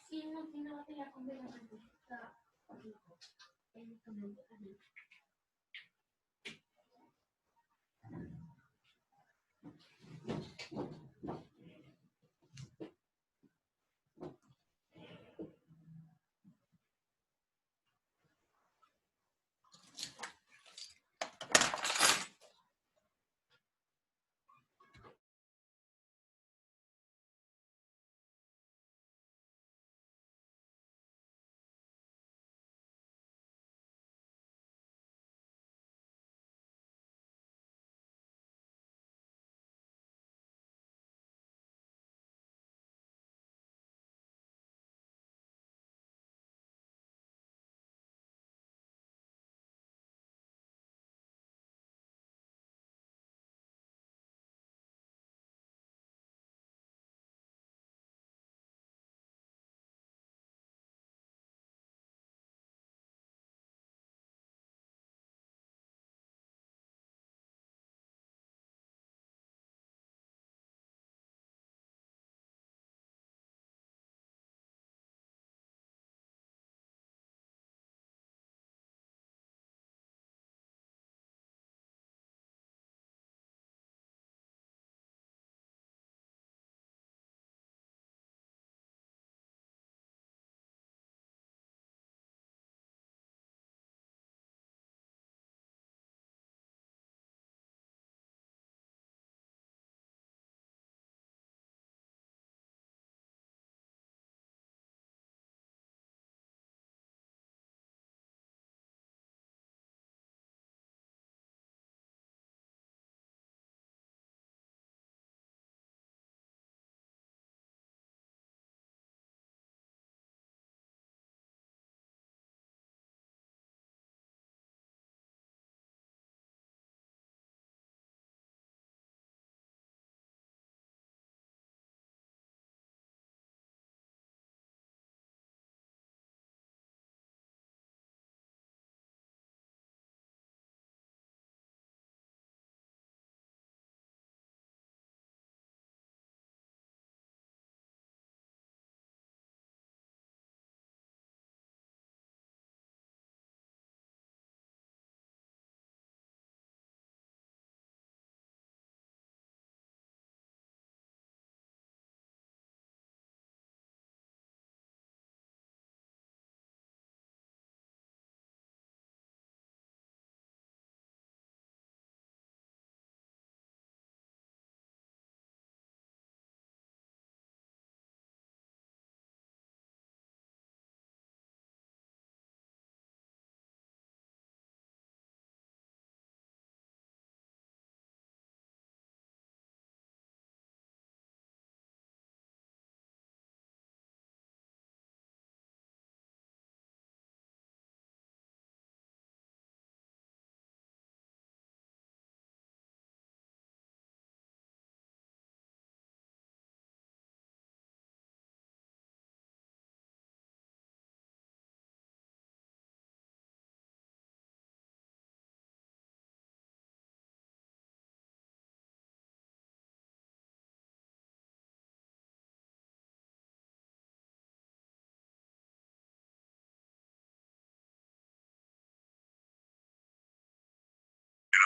Sí, no tiene batería con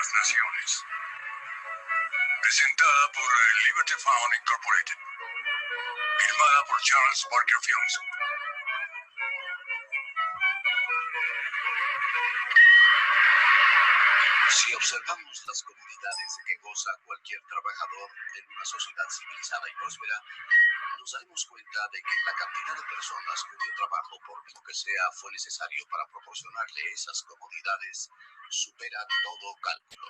las Naciones. Presentada por Liberty Found Incorporated. Filmada por Charles Parker Films. Si observamos las comodidades de que goza cualquier trabajador en una sociedad civilizada y próspera, nos daremos cuenta de que la cantidad de personas cuyo trabajo, por lo que sea, fue necesario para proporcionarle esas comodidades, supera todo cálculo.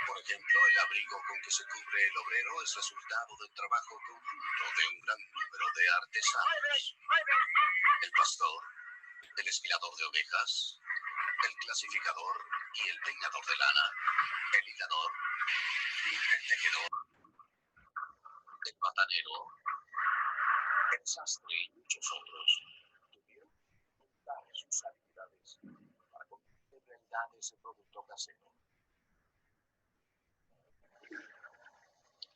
Por ejemplo, el abrigo con que se cubre el obrero es resultado del trabajo conjunto de un gran número de artesanos. El pastor, el esquilador de ovejas, el clasificador y el peinador de lana, el hilador, el tejedor, el batanero, el sastre y muchos otros tuvieron que aumentar sus habilidades para convertir en realidad ese producto casero.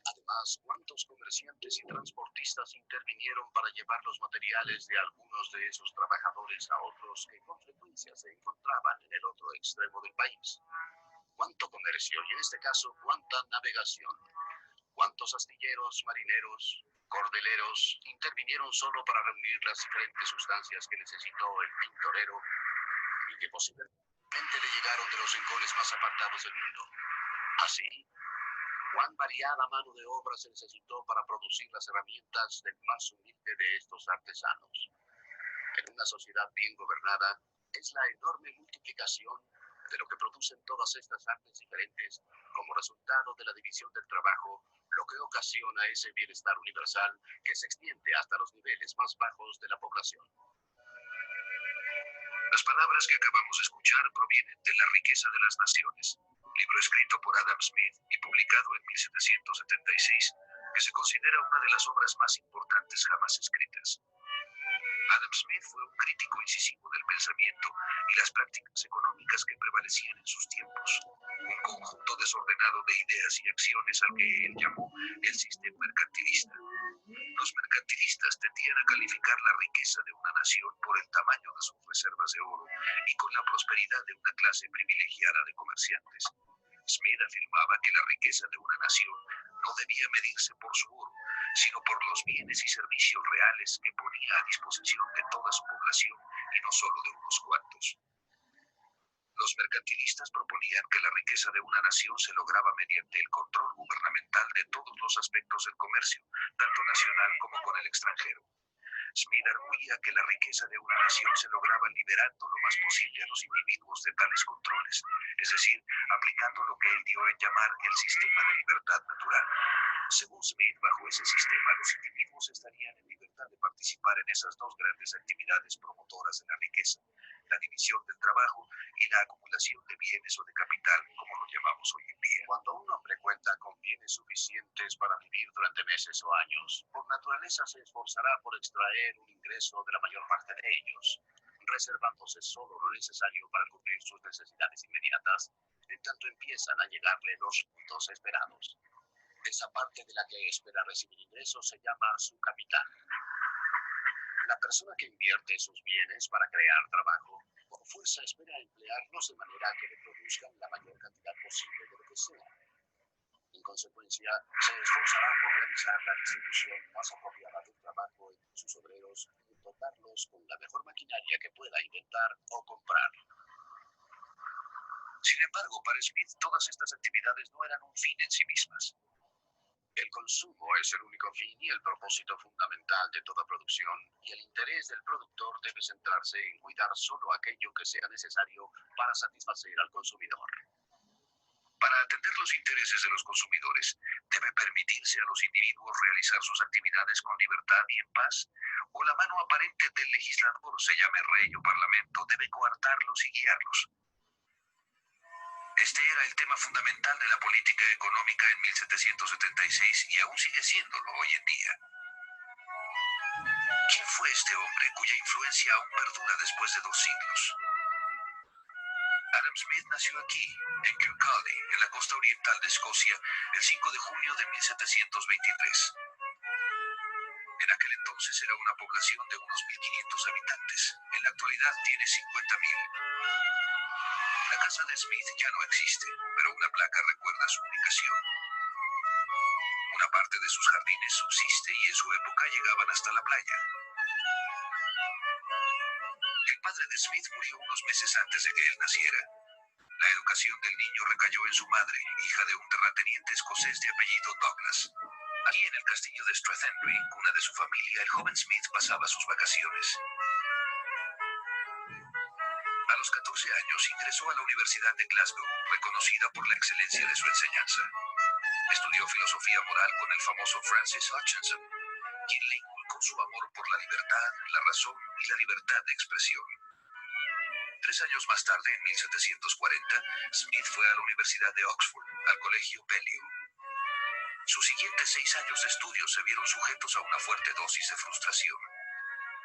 Además, ¿cuántos comerciantes y transportistas intervinieron para llevar los materiales de algunos de esos trabajadores a otros que con frecuencia se encontraban en el otro extremo del país? ¿Cuánto comercio y en este caso cuánta navegación? ¿Cuántos astilleros, marineros, cordeleros intervinieron solo para reunir las diferentes sustancias que necesitó el pintorero y que posiblemente le llegaron de los rincones más apartados del mundo? Así, ¿cuán variada mano de obra se necesitó para producir las herramientas del más humilde de estos artesanos? En una sociedad bien gobernada, es la enorme multiplicación de lo que producen todas estas artes diferentes como resultado de la división del trabajo, lo que ocasiona ese bienestar universal que se extiende hasta los niveles más bajos de la población. Las palabras que acabamos de escuchar provienen de La riqueza de las naciones, un libro escrito por Adam Smith y publicado en 1776, que se considera una de las obras más importantes jamás escritas. Adam Smith fue un crítico incisivo del pensamiento y las prácticas económicas que prevalecían en sus tiempos, un conjunto desordenado de ideas y acciones al que él llamó el sistema mercantilista. Los mercantilistas tendían a calificar la riqueza de una nación por el tamaño de sus reservas de oro y con la prosperidad de una clase privilegiada de comerciantes. Smith afirmaba que la riqueza de una nación no debía medirse por su oro, sino por los bienes y servicios reales que ponía a disposición de toda su población y no solo de unos cuantos. Los mercantilistas proponían que la riqueza de una nación se lograba mediante el control gubernamental de todos los aspectos del comercio, tanto nacional como con el extranjero. Smith arguía que la riqueza de una nación se lograba liberando lo más posible a los individuos de tales controles, es decir, aplicando lo que él dio en llamar el sistema de libertad natural. Según Smith, bajo ese sistema, los individuos estarían en libertad de participar en esas dos grandes actividades promotoras de la riqueza, la división del trabajo y la acumulación de bienes o de capital, como lo llamamos hoy en día. Cuando un hombre cuenta con bienes suficientes para vivir durante meses o años, por naturaleza se esforzará por extraer un ingreso de la mayor parte de ellos, reservándose solo lo necesario para cubrir sus necesidades inmediatas, en tanto empiezan a llegarle los frutos esperados. Esa parte de la que espera recibir ingresos se llama su capital. La persona que invierte sus bienes para crear trabajo, por fuerza espera emplearlos de manera que le produzcan la mayor cantidad posible de lo que sea. En consecuencia, se esforzará por realizar la distribución más apropiada del trabajo entre sus obreros y dotarlos con la mejor maquinaria que pueda inventar o comprar. Sin embargo, para Smith, todas estas actividades no eran un fin en sí mismas. El consumo es el único fin y el propósito fundamental de toda producción, y el interés del productor debe centrarse en cuidar solo aquello que sea necesario para satisfacer al consumidor. Para atender los intereses de los consumidores, ¿debe permitirse a los individuos realizar sus actividades con libertad y en paz? ¿O la mano aparente del legislador, se llame rey o parlamento, debe coartarlos y guiarlos? Este era el tema fundamental de la política económica en 1776 y aún sigue siéndolo hoy en día. ¿Quién fue este hombre cuya influencia aún perdura después de 2 siglos? Adam Smith nació aquí, en Kirkcaldy, en la costa oriental de Escocia, el 5 de junio de 1723. En aquel entonces era una población de unos 1.500 habitantes. En la actualidad tiene 50.000. La La casa de Smith ya no existe, pero una placa recuerda su ubicación. Una parte de sus jardines subsiste y en su época llegaban hasta la playa. El padre de Smith murió unos meses antes de que él naciera. La educación del niño recayó en su madre, hija de un terrateniente escocés de apellido Douglas. Allí en el castillo de Strathhenry, cuna de su familia, el joven Smith pasaba sus vacaciones. A los 14 años ingresó a la Universidad de Glasgow, reconocida por la excelencia de su enseñanza. Estudió filosofía moral con el famoso Francis Hutcheson, quien le inculcó su amor por la libertad, la razón y la libertad de expresión. 3 años más tarde, en 1740, Smith fue a la Universidad de Oxford, al colegio Balliol. Sus siguientes 6 años de estudio se vieron sujetos a una fuerte dosis de frustración.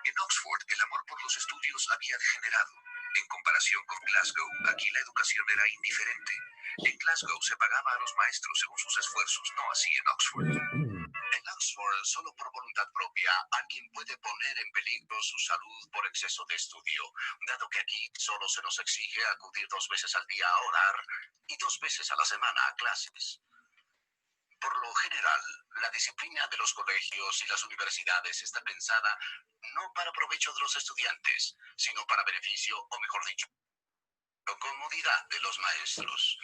En Oxford, el amor por los estudios había degenerado. En comparación con Glasgow, aquí la educación era indiferente. En Glasgow se pagaba a los maestros según sus esfuerzos, no así en Oxford. En Oxford, solo por voluntad propia, alguien puede poner en peligro su salud por exceso de estudio, dado que aquí solo se nos exige acudir 2 veces al día a orar y 2 veces a la semana a clases. Por lo general, la disciplina de los colegios y las universidades está pensada no para provecho de los estudiantes, sino para beneficio, o mejor dicho, comodidad de los maestros.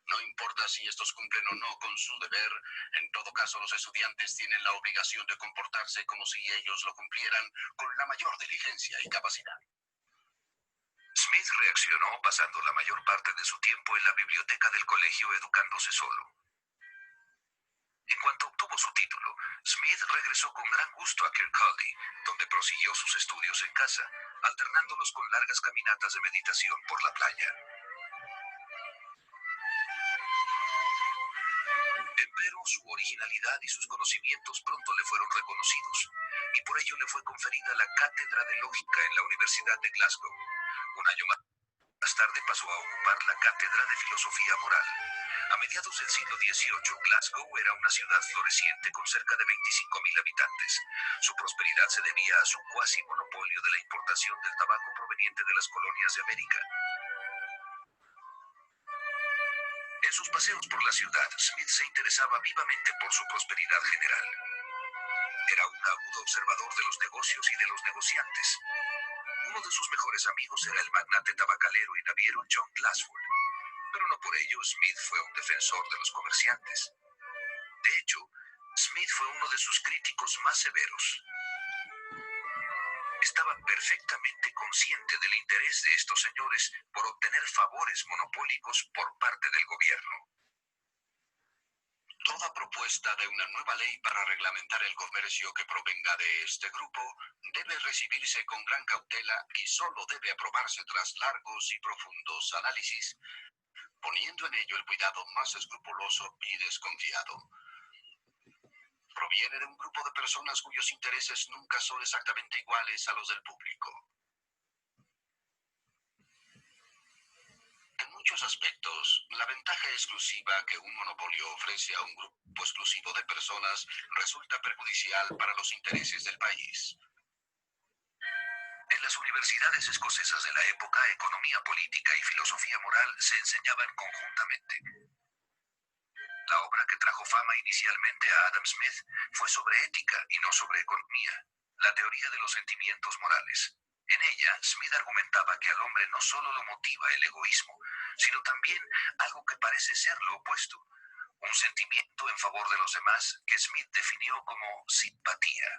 No importa si estos cumplen o no con su deber, en todo caso los estudiantes tienen la obligación de comportarse como si ellos lo cumplieran con la mayor diligencia y capacidad. Smith reaccionó pasando la mayor parte de su tiempo en la biblioteca del colegio educándose solo. En cuanto obtuvo su título, Smith regresó con gran gusto a Kirkcaldy, donde prosiguió sus estudios en casa, alternándolos con largas caminatas de meditación por la playa. Empero, su originalidad y sus conocimientos pronto le fueron reconocidos, y por ello le fue conferida la cátedra de lógica en la Universidad de Glasgow. Un año más tarde pasó a ocupar la cátedra de filosofía moral. A mediados del siglo XVIII, Glasgow era una ciudad floreciente con cerca de 25.000 habitantes. Su prosperidad se debía a su cuasi monopolio de la importación del tabaco proveniente de las colonias de América. En sus paseos por la ciudad, Smith se interesaba vivamente por su prosperidad general. Era un agudo observador de los negocios y de los negociantes. Uno de sus mejores amigos era el magnate tabacalero y naviero John Glassford, pero no por ello Smith fue un defensor de los comerciantes. De hecho, Smith fue uno de sus críticos más severos. Estaba perfectamente consciente del interés de estos señores por obtener favores monopólicos por parte del gobierno. Toda propuesta de una nueva ley para reglamentar el comercio que provenga de este grupo debe recibirse con gran cautela y solo debe aprobarse tras largos y profundos análisis, poniendo en ello el cuidado más escrupuloso y desconfiado. Proviene de un grupo de personas cuyos intereses nunca son exactamente iguales a los del público. En muchos aspectos, la ventaja exclusiva que un monopolio ofrece a un grupo exclusivo de personas resulta perjudicial para los intereses del país. En las universidades escocesas de la época, economía política y filosofía moral se enseñaban conjuntamente. La obra que trajo fama inicialmente a Adam Smith fue sobre ética y no sobre economía, la teoría de los sentimientos morales. En ella, Smith argumentaba que al hombre no solo lo motiva el egoísmo, sino también algo que parece ser lo opuesto, un sentimiento en favor de los demás que Smith definió como simpatía.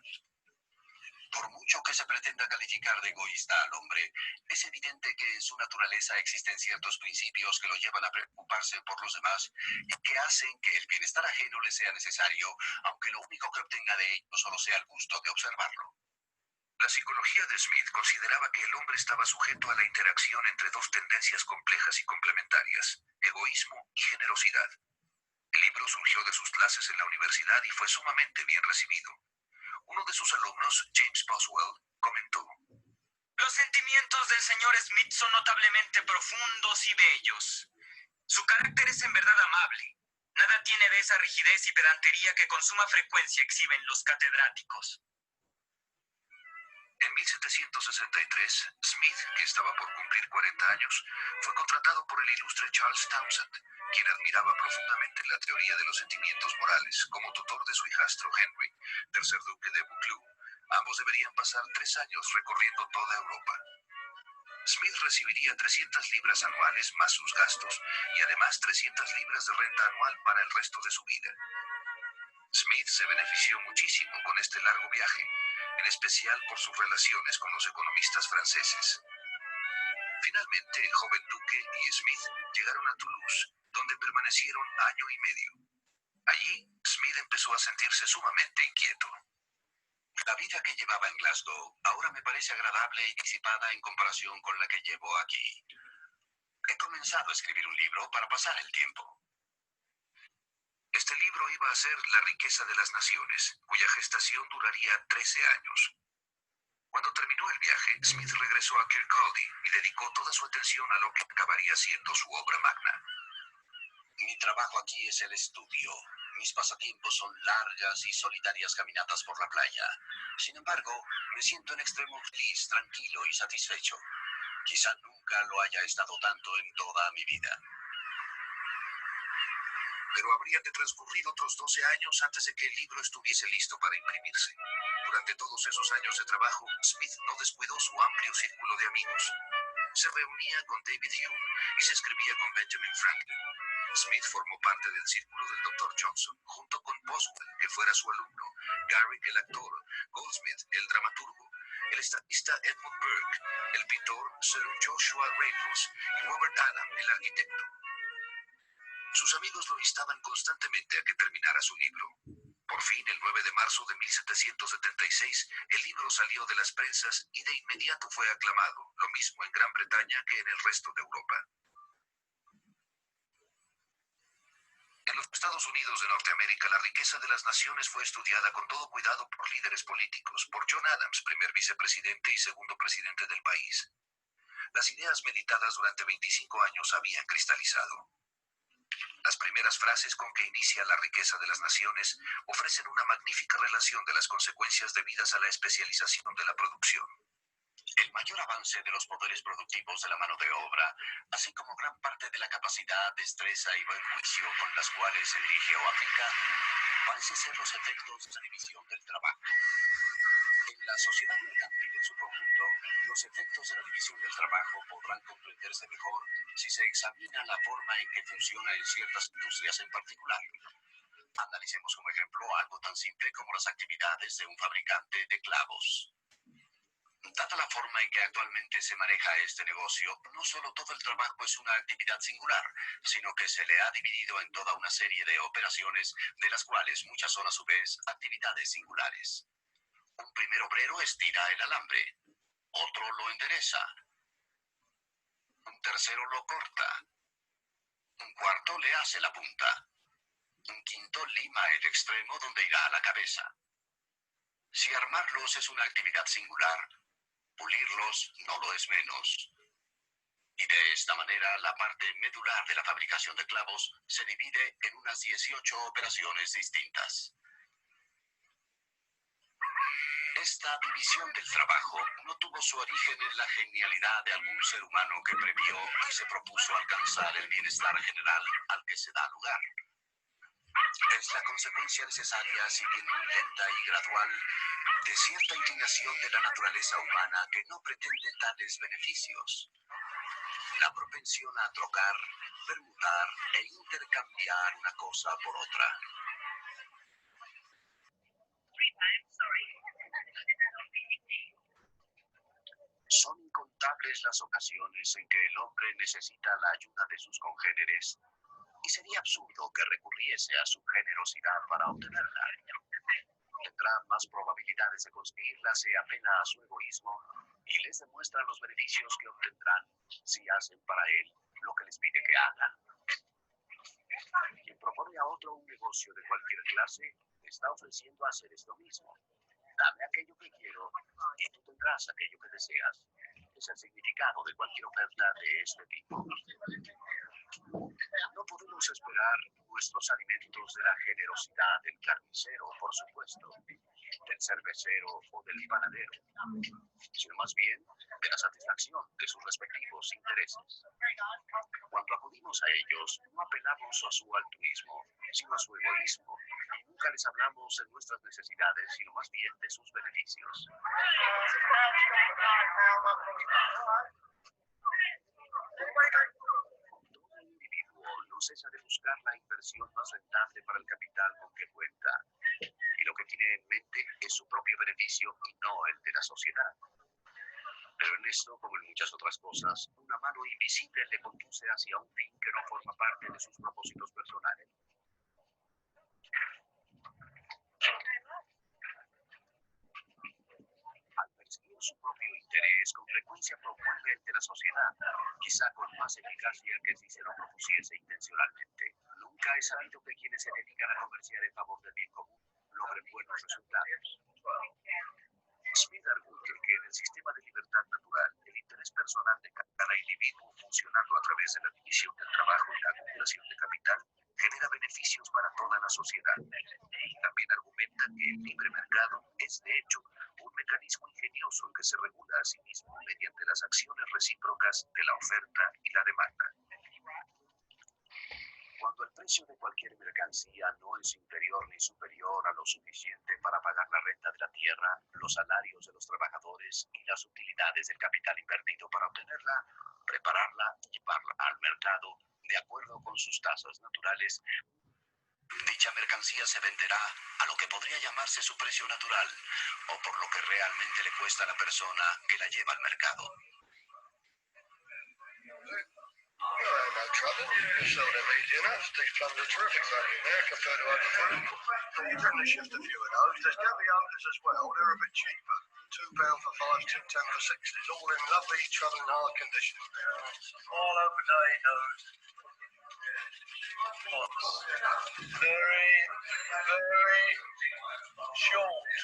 Por mucho que se pretenda calificar de egoísta al hombre, es evidente que en su naturaleza existen ciertos principios que lo llevan a preocuparse por los demás y que hacen que el bienestar ajeno le sea necesario, aunque lo único que obtenga de ello solo sea el gusto de observarlo. La psicología de Smith consideraba que el hombre estaba sujeto a la interacción entre dos tendencias complejas y complementarias, egoísmo y generosidad. El libro surgió de sus clases en la universidad y fue sumamente bien recibido. Uno de sus alumnos, James Boswell, comentó: Los sentimientos del señor Smith son notablemente profundos y bellos. Su carácter es en verdad amable. Nada tiene de esa rigidez y pedantería que con suma frecuencia exhiben los catedráticos. En 1763, Smith, que estaba por cumplir 40 años, fue contratado por el ilustre Charles Townshend, quien admiraba profundamente la teoría de los sentimientos morales, como tutor de su hijastro Henry, tercer duque de Buccleuch. Ambos deberían pasar 3 años recorriendo toda Europa. Smith recibiría 300 libras anuales más sus gastos y además 300 libras de renta anual para el resto de su vida. Smith se benefició muchísimo con este largo viaje, en especial por sus relaciones con los economistas franceses. Finalmente, el joven duque y Smith llegaron a Toulouse, donde permanecieron año y medio. Allí, Smith empezó a sentirse sumamente inquieto. La vida que llevaba en Glasgow ahora me parece agradable y disipada en comparación con la que llevo aquí. He comenzado a escribir un libro para pasar el tiempo. Este libro iba a ser La riqueza de las naciones, cuya gestación duraría 13 años. Cuando terminó el viaje, Smith regresó a Kirkcaldy y dedicó toda su atención a lo que acabaría siendo su obra magna. Mi trabajo aquí es el estudio. Mis pasatiempos son largas y solitarias caminatas por la playa. Sin embargo, me siento en extremo feliz, tranquilo y satisfecho. Quizá nunca lo haya estado tanto en toda mi vida. Pero habrían de transcurrir otros 12 años antes de que el libro estuviese listo para imprimirse. Durante todos esos años de trabajo, Smith no descuidó su amplio círculo de amigos. Se reunía con David Hume y se escribía con Benjamin Franklin. Smith formó parte del círculo del Dr. Johnson, junto con Boswell, que fuera su alumno, Garrick el actor, Goldsmith el dramaturgo, el estadista Edmund Burke, el pintor Sir Joshua Reynolds y Robert Adam el arquitecto. Sus amigos lo instaban constantemente a que terminara su libro. Por fin, el 9 de marzo de 1776, el libro salió de las prensas y de inmediato fue aclamado, lo mismo en Gran Bretaña que en el resto de Europa. En los Estados Unidos de Norteamérica, la riqueza de las naciones fue estudiada con todo cuidado por líderes políticos, por John Adams, primer vicepresidente y segundo presidente del país. Las ideas meditadas durante 25 años habían cristalizado. Las primeras frases con que inicia La riqueza de las naciones ofrecen una magnífica relación de las consecuencias debidas a la especialización de la producción. El mayor avance de los poderes productivos de la mano de obra, así como gran parte de la capacidad, destreza y buen juicio con las cuales se dirige o aplica, parece ser los efectos de la división del trabajo. En la sociedad mercantil en su conjunto, los efectos de la división del trabajo podrán comprenderse mejor si se examina la forma en que funciona en ciertas industrias en particular. Analicemos como ejemplo algo tan simple como las actividades de un fabricante de clavos. Dada la forma en que actualmente se maneja este negocio, no solo todo el trabajo es una actividad singular, sino que se le ha dividido en toda una serie de operaciones, de las cuales muchas son a su vez actividades singulares. Un primer obrero estira el alambre, otro lo endereza, un tercero lo corta, un cuarto le hace la punta, un quinto lima el extremo donde irá a la cabeza. Si armarlos es una actividad singular, pulirlos no lo es menos. Y de esta manera, la parte medular de la fabricación de clavos se divide en unas 18 operaciones distintas. Esta división del trabajo no tuvo su origen en la genialidad de algún ser humano que previó y se propuso alcanzar el bienestar general al que se da lugar. Es la consecuencia necesaria, si bien muy lenta y gradual, de cierta inclinación de la naturaleza humana que no pretende tales beneficios. La propensión a trocar, permutar e intercambiar una cosa por otra. Son incontables las ocasiones en que el hombre necesita la ayuda de sus congéneres y sería absurdo que recurriese a su generosidad para obtenerla. Tendrá más probabilidades de conseguirla si apela a su egoísmo y les demuestra los beneficios que obtendrán si hacen para él lo que les pide que hagan. Quien propone a otro un negocio de cualquier clase está ofreciendo hacer esto mismo. Dame aquello que quiero y tú tendrás aquello que deseas. Es el significado de cualquier oferta de este tipo. No podemos esperar nuestros alimentos de la generosidad del carnicero, por supuesto. del cervecero o del panadero, sino más bien de la satisfacción de sus respectivos intereses. Cuando acudimos a ellos, no apelamos a su altruismo, sino a su egoísmo, y nunca les hablamos de nuestras necesidades, sino más bien de sus beneficios. Todo individuo no cesa de buscar la inversión más rentable para el capital con que cuenta, y lo que tiene en mente es su propio beneficio y no el de la sociedad. Pero en esto, como en muchas otras cosas, una mano invisible le conduce hacia un fin que no forma parte de sus propósitos personales. Al perseguir su propio interés, con frecuencia promueve el de la sociedad, quizá con más eficacia que si se lo propusiese intencionalmente. Nunca he sabido que quienes se dedican a comerciar en favor del bien común logren buenos resultados. Smith arguye que en el sistema de libertad natural, el interés personal de cada individuo, funcionando a través de la división del trabajo y la acumulación de capital, genera beneficios para toda la sociedad. También argumenta que el libre mercado es, de hecho, un mecanismo ingenioso que se regula a sí mismo mediante las acciones recíprocas de la oferta y la demanda. Cuando el precio de cualquier mercancía no es inferior ni superior a lo suficiente para pagar la renta de la tierra, los salarios de los trabajadores y las utilidades del capital invertido para obtenerla, prepararla y llevarla al mercado de acuerdo con sus tasas naturales, dicha mercancía se venderá a lo que podría llamarse su precio natural o por lo que realmente le cuesta a la persona que la lleva al mercado. No trouble. You sold them easy enough. These plums are terrific value there compared to other fruit. You tend to shift a few of those. There's Gaviola's as well. They're a bit cheaper. £2 for 5, 10 for 6. It's all in lovely, travelling hard condition. All over potatoes. Very, very short.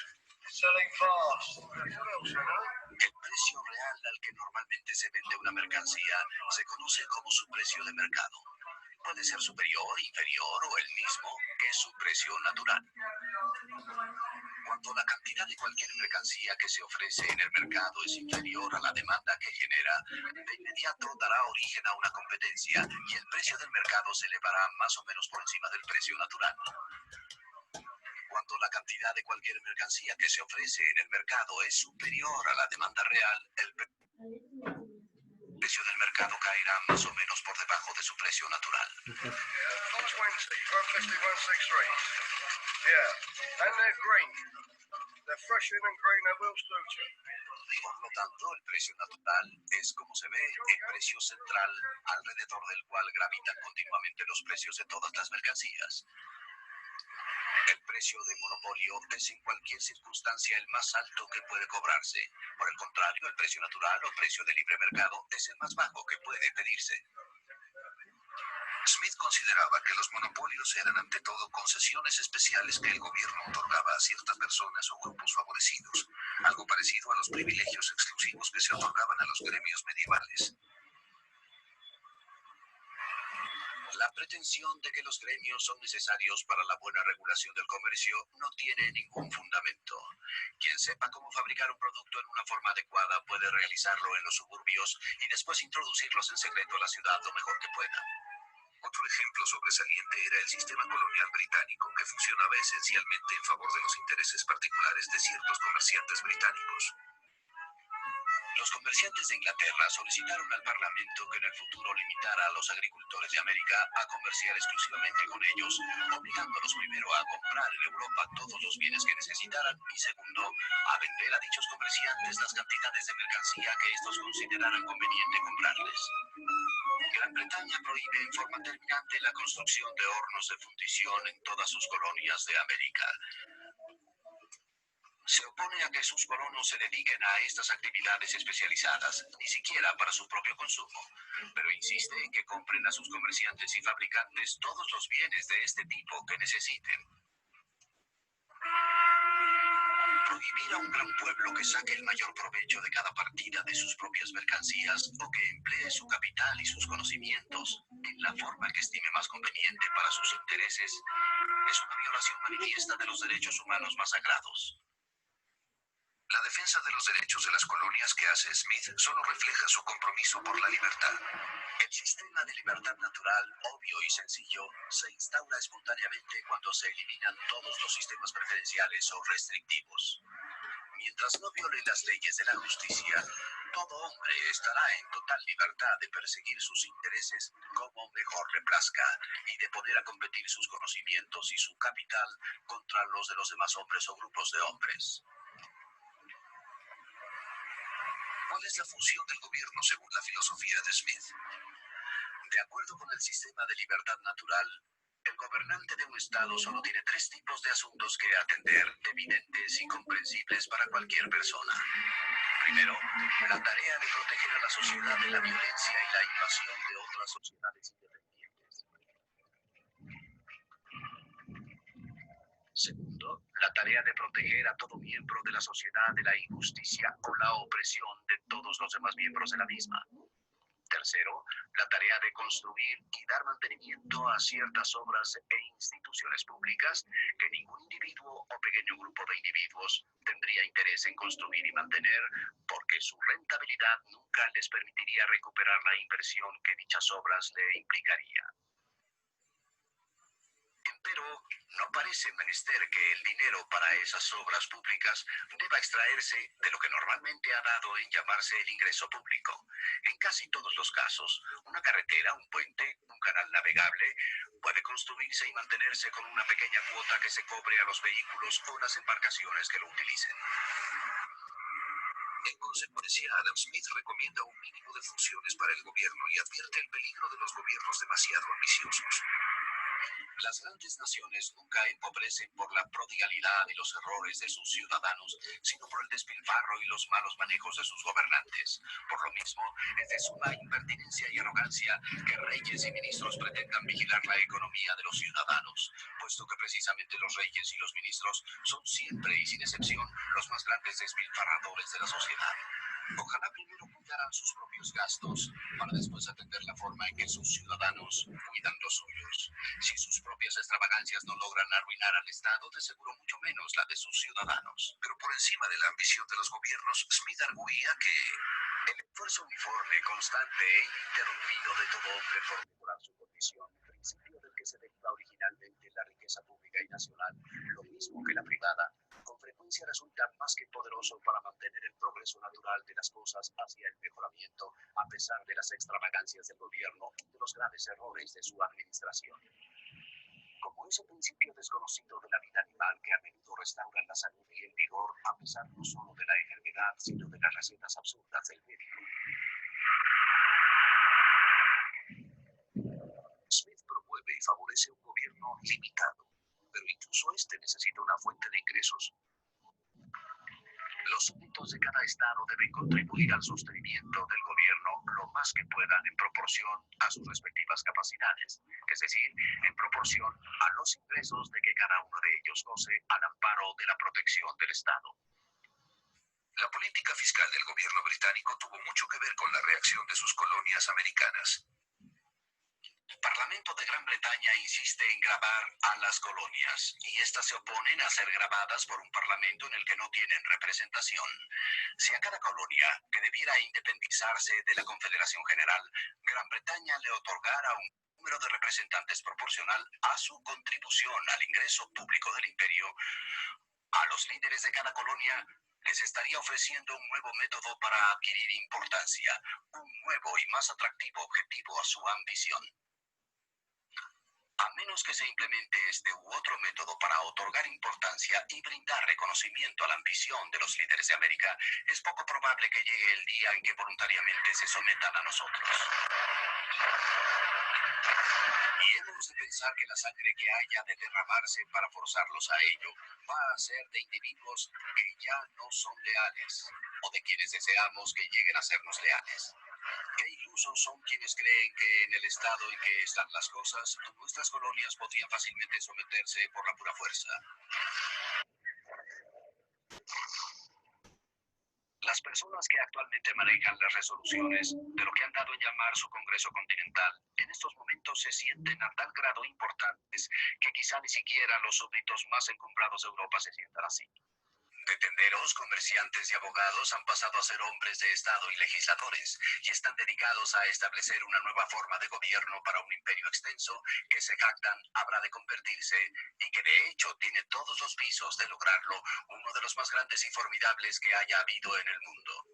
Selling fast. What else, you know? El precio real al que normalmente se vende una mercancía se conoce como su precio de mercado. Puede ser superior, inferior o el mismo que su precio natural. Cuando la cantidad de cualquier mercancía que se ofrece en el mercado es inferior a la demanda que genera, de inmediato dará origen a una competencia y el precio del mercado se elevará más o menos por encima del precio natural. Cuando la cantidad de cualquier mercancía que se ofrece en el mercado es superior a la demanda real, el precio del mercado caerá más o menos por debajo de su precio natural. Last Wednesday, 15163. Yeah, and they're green. They're fresh in and green, they will suit you. Por lo tanto, el precio natural es, como se ve, el precio central alrededor del cual gravitan continuamente los precios de todas las mercancías. El precio de monopolio es en cualquier circunstancia el más alto que puede cobrarse. Por el contrario, el precio natural o precio de libre mercado es el más bajo que puede pedirse. Smith consideraba que los monopolios eran ante todo concesiones especiales que el gobierno otorgaba a ciertas personas o grupos favorecidos, algo parecido a los privilegios exclusivos que se otorgaban a los gremios medievales. La pretensión de que los gremios son necesarios para la buena regulación del comercio no tiene ningún fundamento. Quien sepa cómo fabricar un producto en una forma adecuada puede realizarlo en los suburbios y después introducirlos en secreto a la ciudad lo mejor que pueda. Otro ejemplo sobresaliente era el sistema colonial británico, que funcionaba esencialmente en favor de los intereses particulares de ciertos comerciantes británicos. Los comerciantes de Inglaterra solicitaron al Parlamento que en el futuro limitara a los agricultores de América a comerciar exclusivamente con ellos, obligándolos primero a comprar en Europa todos los bienes que necesitaran y segundo, a vender a dichos comerciantes las cantidades de mercancía que estos consideraran conveniente comprarles. Gran Bretaña prohíbe en forma terminante la construcción de hornos de fundición en todas sus colonias de América. Se opone a que sus colonos se dediquen a estas actividades especializadas, ni siquiera para su propio consumo, pero insiste en que compren a sus comerciantes y fabricantes todos los bienes de este tipo que necesiten. Prohibir a un gran pueblo que saque el mayor provecho de cada partida de sus propias mercancías o que emplee su capital y sus conocimientos en la forma que estime más conveniente para sus intereses es una violación manifiesta de los derechos humanos más sagrados. La defensa de los derechos de las colonias que hace Smith solo refleja su compromiso por la libertad. El sistema de libertad natural, obvio y sencillo, se instaura espontáneamente cuando se eliminan todos los sistemas preferenciales o restrictivos. Mientras no violen las leyes de la justicia, todo hombre estará en total libertad de perseguir sus intereses como mejor le plazca y de poner a competir sus conocimientos y su capital contra los de los demás hombres o grupos de hombres. ¿Cuál es la función del gobierno según la filosofía de Smith? De acuerdo con el sistema de libertad natural, el gobernante de un estado solo tiene 3 tipos de asuntos que atender, evidentes y comprensibles para cualquier persona. Primero, la tarea de proteger a la sociedad de la violencia y la invasión de otras sociedades independientes. Segundo, la tarea de proteger a todo miembro de la sociedad de la injusticia o la opresión de todos los demás miembros de la misma. Tercero, la tarea de construir y dar mantenimiento a ciertas obras e instituciones públicas que ningún individuo o pequeño grupo de individuos tendría interés en construir y mantener, porque su rentabilidad nunca les permitiría recuperar la inversión que dichas obras le implicaría. Empero, no parece menester que el dinero para esas obras públicas deba extraerse de lo que normalmente ha dado en llamarse el ingreso público. En casi todos los casos, una carretera, un puente, un canal navegable puede construirse y mantenerse con una pequeña cuota que se cobre a los vehículos o las embarcaciones que lo utilicen. En consecuencia, Adam Smith recomienda un mínimo de funciones para el gobierno y advierte el peligro de los gobiernos demasiado ambiciosos. Las grandes naciones nunca empobrecen por la prodigalidad y los errores de sus ciudadanos, sino por el despilfarro y los malos manejos de sus gobernantes. Por lo mismo, es de suma impertinencia y arrogancia que reyes y ministros pretendan vigilar la economía de los ciudadanos, puesto que precisamente los reyes y los ministros son siempre y sin excepción los más grandes despilfarradores de la sociedad. Ojalá primero cuidaran sus propios gastos, para después atender la forma en que sus ciudadanos cuidan los suyos. Si sus propias extravagancias no logran arruinar al Estado, de seguro mucho menos la de sus ciudadanos. Pero por encima de la ambición de los gobiernos, Smith arguía que el esfuerzo uniforme, constante e ininterrumpido de todo hombre por mejorar su condición, principio del que se deriva originalmente la riqueza pública y nacional, lo mismo que la privada, con frecuencia resulta más que poderoso para mantener el progreso natural de las cosas hacia el mejoramiento, a pesar de las extravagancias del gobierno y de los graves errores de su administración. Como ese principio desconocido de la vida animal que a menudo restaura la salud y el vigor, a pesar no solo de la enfermedad, sino de las recetas absurdas del médico. Smith promueve y favorece un gobierno limitado, pero incluso este necesita una fuente de ingresos. Los súbditos de cada estado deben contribuir al sostenimiento del gobierno lo más que puedan en proporción a sus respectivas capacidades, es decir, en proporción a los ingresos de que cada uno de ellos goce al amparo de la protección del Estado. La política fiscal del gobierno británico tuvo mucho que ver con la reacción de sus colonias americanas. El Parlamento de Gran Bretaña insiste en gravar a las colonias, y éstas se oponen a ser gravadas por un parlamento en el que no tienen representación. Si a cada colonia, que debiera independizarse de la Confederación General, Gran Bretaña le otorgara un número de representantes proporcional a su contribución al ingreso público del imperio, a los líderes de cada colonia les estaría ofreciendo un nuevo método para adquirir importancia, un nuevo y más atractivo objetivo a su ambición. A menos que se implemente este u otro método para otorgar importancia y brindar reconocimiento a la ambición de los líderes de América, es poco probable que llegue el día en que voluntariamente se sometan a nosotros. Y hemos de pensar que la sangre que haya de derramarse para forzarlos a ello va a ser de individuos que ya no son leales, o de quienes deseamos que lleguen a sernos leales. Qué ilusos son quienes creen que en el estado en que están las cosas, nuestras colonias podrían fácilmente someterse por la pura fuerza. Las personas que actualmente manejan las resoluciones de lo que han dado en llamar su Congreso Continental, en estos momentos se sienten a tal grado importantes que quizá ni siquiera los súbditos más encumbrados de Europa se sientan así. De tenderos, comerciantes y abogados han pasado a ser hombres de Estado y legisladores, y están dedicados a establecer una nueva forma de gobierno para un imperio extenso que se jactan habrá de convertirse, y que de hecho tiene todos los visos de lograrlo, uno de los más grandes y formidables que haya habido en el mundo.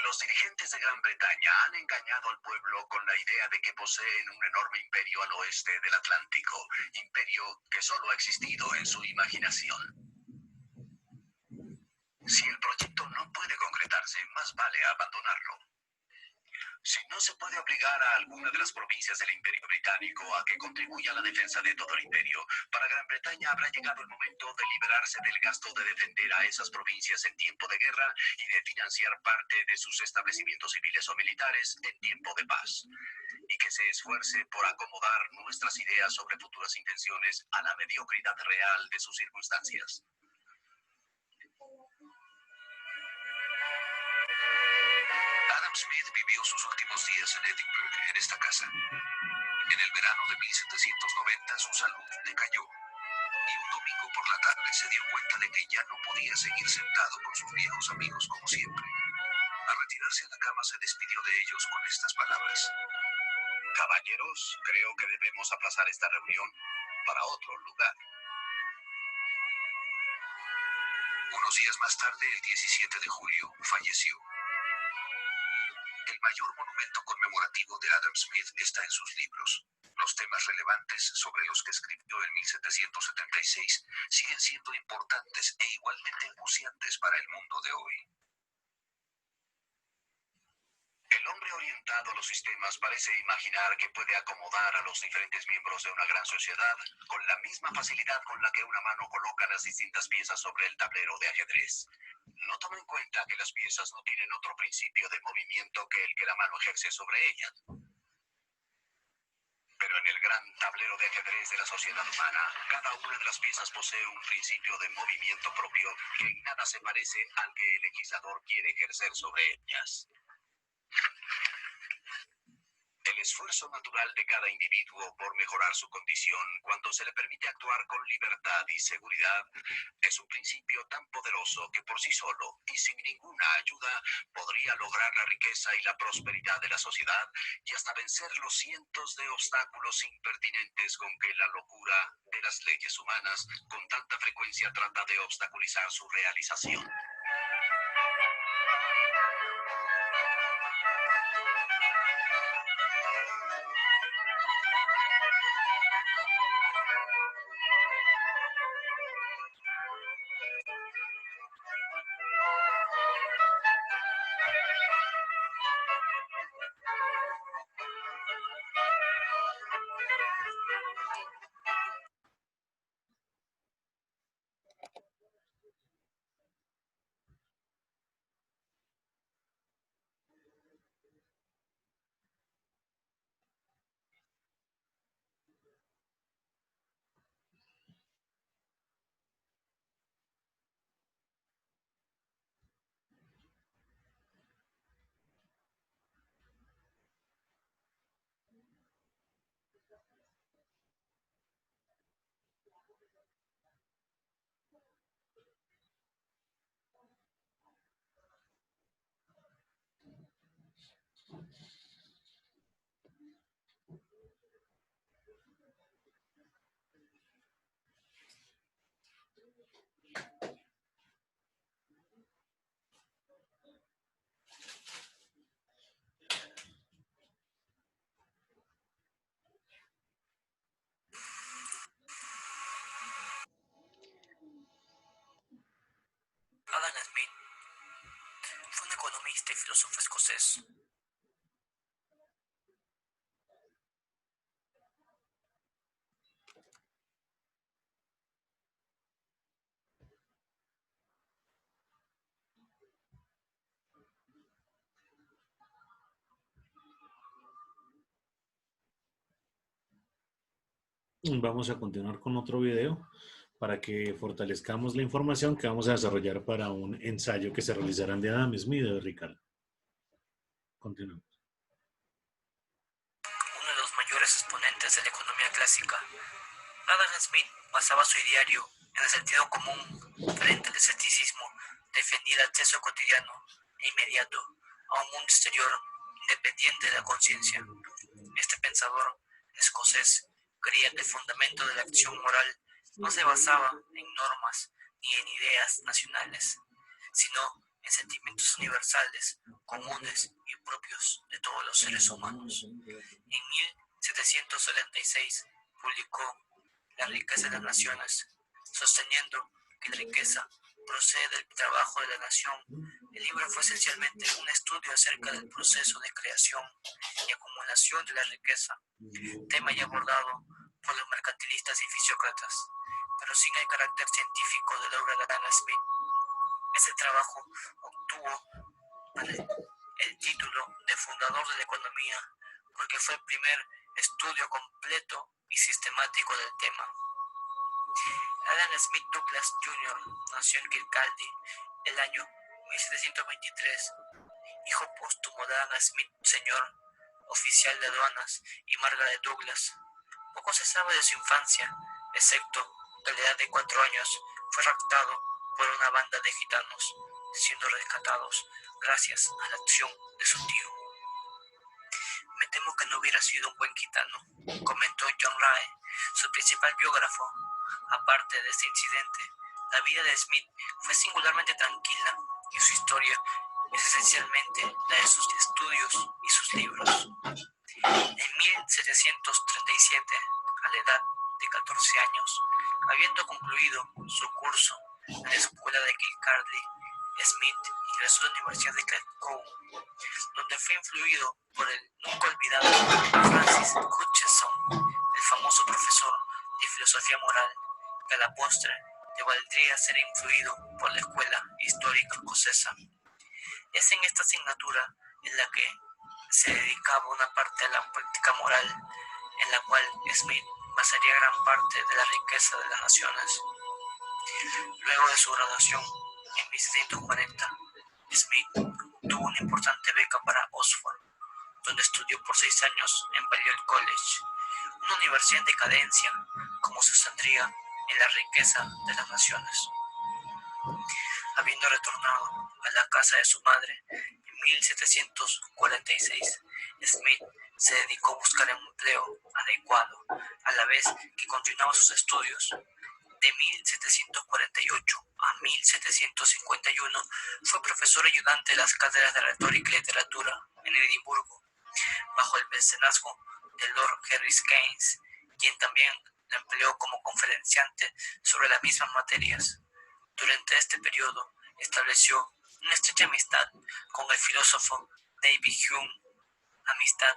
Los dirigentes de Gran Bretaña han engañado al pueblo con la idea de que poseen un enorme imperio al oeste del Atlántico, imperio que solo ha existido en su imaginación. Si el proyecto no puede concretarse, más vale abandonarlo. Si no se puede obligar a alguna de las provincias del Imperio Británico a que contribuya a la defensa de todo el imperio, para Gran Bretaña habrá llegado el momento de liberarse del gasto de defender a esas provincias en tiempo de guerra y de financiar parte de sus establecimientos civiles o militares en tiempo de paz. Y que se esfuerce por acomodar nuestras ideas sobre futuras intenciones a la mediocridad real de sus circunstancias. Adam Smith vivió sus últimos días en Edinburgh, en esta casa. En el verano de 1790 su salud decayó, y un domingo por la tarde se dio cuenta de que ya no podía seguir sentado con sus viejos amigos como siempre. Al retirarse a la cama se despidió de ellos con estas palabras: Caballeros, creo que debemos aplazar esta reunión para otro lugar. Unos días más tarde, el 17 de julio, falleció. El mayor monumento conmemorativo de Adam Smith está en sus libros. Los temas relevantes sobre los que escribió en 1776 siguen siendo importantes e igualmente acuciantes para el mundo de hoy. El hombre orientado a los sistemas parece imaginar que puede acomodar a los diferentes miembros de una gran sociedad con la misma facilidad con la que una mano coloca las distintas piezas sobre el tablero de ajedrez. No toma en cuenta que las piezas no tienen otro principio de movimiento que el que la mano ejerce sobre ellas. Pero en el gran tablero de ajedrez de la sociedad humana, cada una de las piezas posee un principio de movimiento propio que en nada se parece al que el legislador quiere ejercer sobre ellas. El esfuerzo natural de cada individuo por mejorar su condición cuando se le permite actuar con libertad y seguridad es un principio tan poderoso que por sí solo y sin ninguna ayuda podría lograr la riqueza y la prosperidad de la sociedad y hasta vencer los cientos de obstáculos impertinentes con que la locura de las leyes humanas con tanta frecuencia trata de obstaculizar su realización. Adam Smith fue un economista y filósofo escocés. Vamos a continuar con otro video para que fortalezcamos la información que vamos a desarrollar para un ensayo que se realizará de Adam Smith y de Ricardo. Continuamos. Uno de los mayores exponentes de la economía clásica, Adam Smith basaba su ideario en el sentido común Frente al escepticismo, defendía el acceso cotidiano e inmediato a un mundo exterior independiente de la conciencia. Este pensador escocés creía que el fundamento de la acción moral no se basaba en normas ni en ideas nacionales, sino en sentimientos universales, comunes y propios de todos los seres humanos. En 1776 publicó La riqueza de las naciones, sosteniendo que la riqueza procede del trabajo de la nación. El libro fue esencialmente un estudio acerca del proceso de creación y acumulación de la riqueza, tema ya abordado por los mercantilistas y fisiócratas, pero sin el carácter científico de la obra de Adam Smith. Ese trabajo obtuvo el título de fundador de la economía porque fue el primer estudio completo y sistemático del tema. Adam Smith Douglas Jr. nació en Kirkcaldy el año 1723, hijo póstumo de Adam Smith Sr., oficial de aduanas, y Margaret Douglas. Poco se sabe de su infancia, excepto que a la edad de 4 años fue raptado por una banda de gitanos, siendo rescatados gracias a la acción de su tío. Me temo que no hubiera sido un buen gitano, comentó John Rae, su principal biógrafo. Aparte de este incidente, la vida de Smith fue singularmente tranquila y su historia es esencialmente la de sus estudios y sus libros. En 1737, a la edad de 14 años, habiendo concluido su curso en la escuela de Kirkcaldy, Smith ingresó a la Universidad de Glasgow, donde fue influido por el nunca olvidado Francis Hutcheson, el famoso profesor de filosofía moral, que a la postre le valdría ser influido por la escuela histórica escocesa. Es en esta asignatura en la que se dedicaba una parte a la práctica moral, en la cual Smith basaría gran parte de la riqueza de las naciones. Luego de su graduación en 1740, Smith tuvo una importante beca para Oxford, donde estudió por 6 años en Balliol College, una universidad en decadencia, como se sostendría en la riqueza de las naciones. Habiendo retornado a la casa de su madre en 1746, Smith se dedicó a buscar un empleo adecuado, a la vez que continuaba sus estudios. De 1748 a 1751 fue profesor ayudante de las cátedras de retórica y literatura en Edimburgo, bajo el mecenazgo de Lord Henry Keynes, quien también lo empleó como conferenciante sobre las mismas materias. Durante este periodo estableció una estrecha amistad con el filósofo David Hume, amistad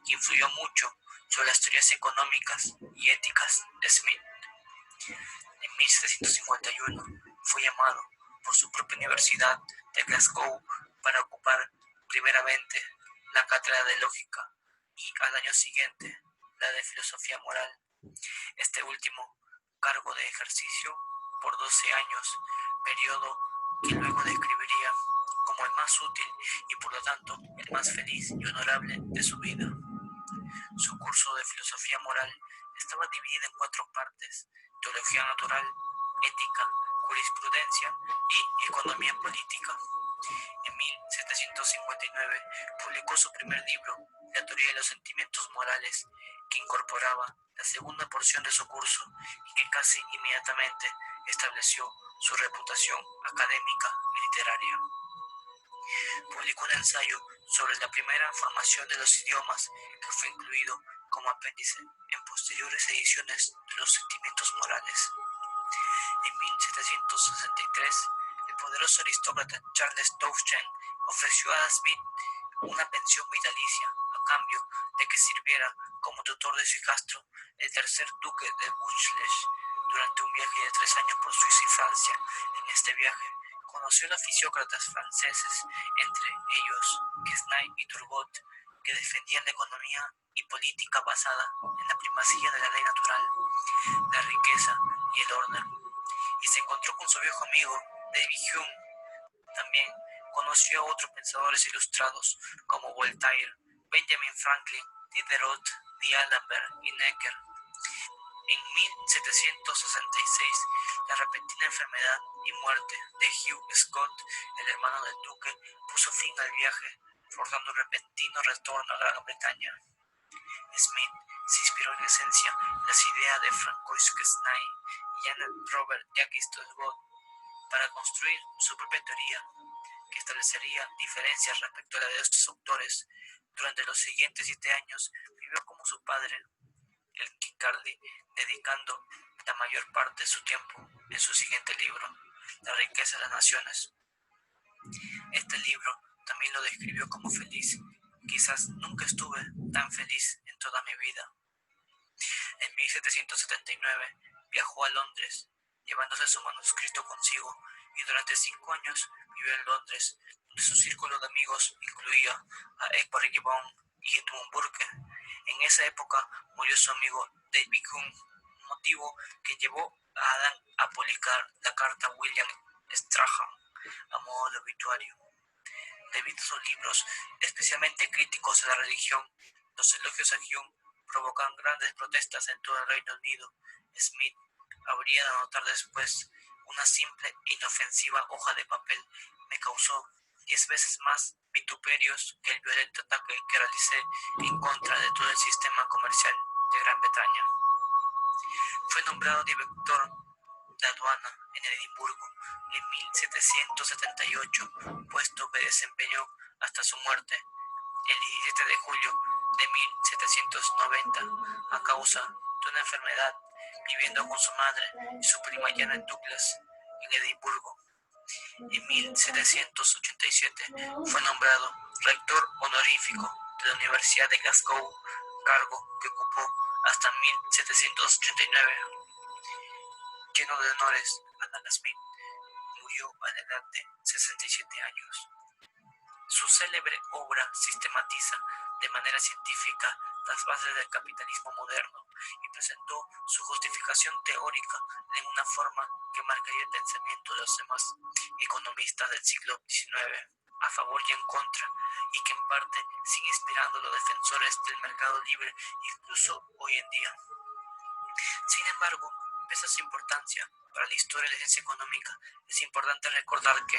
que influyó mucho sobre las teorías económicas y éticas de Smith. En 1751 fue llamado por su propia universidad de Glasgow para ocupar primeramente la cátedra de lógica y al año siguiente la de filosofía moral. Este último cargo de ejercicio por 12 años, periodo que luego describiría como el más útil y por lo tanto el más feliz y honorable de su vida. Su curso de filosofía moral estaba dividido en 4 partes: teología natural, ética, jurisprudencia y economía política. En 1759 publicó su primer libro, La teoría de los sentimientos morales, que incorporaba la segunda porción de su curso y que casi inmediatamente estableció su reputación académica y literaria. Publicó un ensayo sobre la primera formación de los idiomas, que fue incluido como apéndice en posteriores ediciones de los sentimientos morales. En 1763, el poderoso aristócrata Charles Townshend ofreció a Smith una pensión vitalicia a cambio de que sirviera como tutor de su hijastro, el tercer duque de Buccleuch, durante un viaje de 3 años por Suiza y Francia. En este viaje conoció a los fisiócratas franceses, entre ellos Quesnay y Turgot, que defendían la economía y política basada en la primacía de la ley natural, la riqueza y el orden, y se encontró con su viejo amigo David Hume. También conoció a otros pensadores ilustrados como Voltaire, Benjamin Franklin, Diderot, D'Alembert y Necker. En 1766, la repentina enfermedad y muerte de Hugh Scott, el hermano del duque, puso fin al viaje, forzando un repentino retorno a Gran Bretaña. Smith se inspiró en esencia en las ideas de Francois Quesnay y Janet Robert Jacques Talbot para construir su propia teoría, que establecería diferencias respecto a la de estos autores. Durante los siguientes 7 años vivió como su padre, el Kincardine, dedicando la mayor parte de su tiempo en su siguiente libro, La riqueza de las naciones. Este libro también lo describió como feliz. Quizás nunca estuve tan feliz en toda mi vida. En 1779 viajó a Londres, llevándose su manuscrito consigo, y durante 5 años vivió en Londres, donde su círculo de amigos incluía a Egbert Gibbon y Edmund Burke. En esa época murió su amigo David Hume, motivo que llevó a Adam a publicar la carta a William Strahan a modo de obituario. Debido a sus libros, especialmente críticos de la religión, los elogios a Hume provocan grandes protestas en todo el Reino Unido. Smith habría de anotar después: una simple e inofensiva hoja de papel me causó 10 veces más vituperios que el violento ataque que realicé en contra de todo el sistema comercial de Gran Bretaña. Fue nombrado director de aduana en Edimburgo en 1778, puesto que desempeñó hasta su muerte el 17 de julio de 1790 a causa de una enfermedad, viviendo con su madre y su prima Janet Douglas en Edimburgo. En 1787 fue nombrado rector honorífico de la Universidad de Glasgow, cargo que ocupó hasta 1789. Lleno de honores, Adam Smith murió a la edad de 67 años. Su célebre obra sistematiza de manera científica las bases del capitalismo moderno y presentó su justificación teórica en una forma que marcaría el pensamiento de los demás economistas del siglo XIX, a favor y en contra, y que en parte sigue inspirando a los defensores del mercado libre incluso hoy en día. Sin embargo, pese a su importancia para la historia de la ciencia económica, es importante recordar que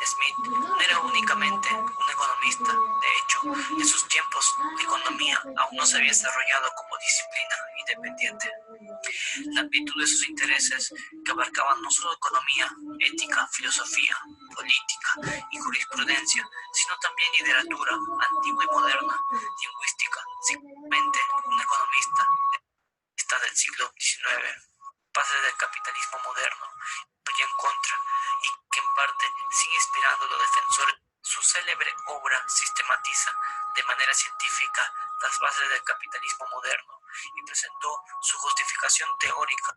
Smith no era únicamente un economista. De hecho, en sus tiempos, la economía aún no se había desarrollado como disciplina independiente. La amplitud de sus intereses, que abarcaban no solo economía, ética, filosofía, política y jurisprudencia, sino también literatura antigua y moderna, lingüística, simplemente un economista del siglo XIX, bases del capitalismo moderno, y en contra, y que en parte sigue inspirando a los defensores. Su célebre obra sistematiza de manera científica las bases del capitalismo moderno y presentó su justificación teórica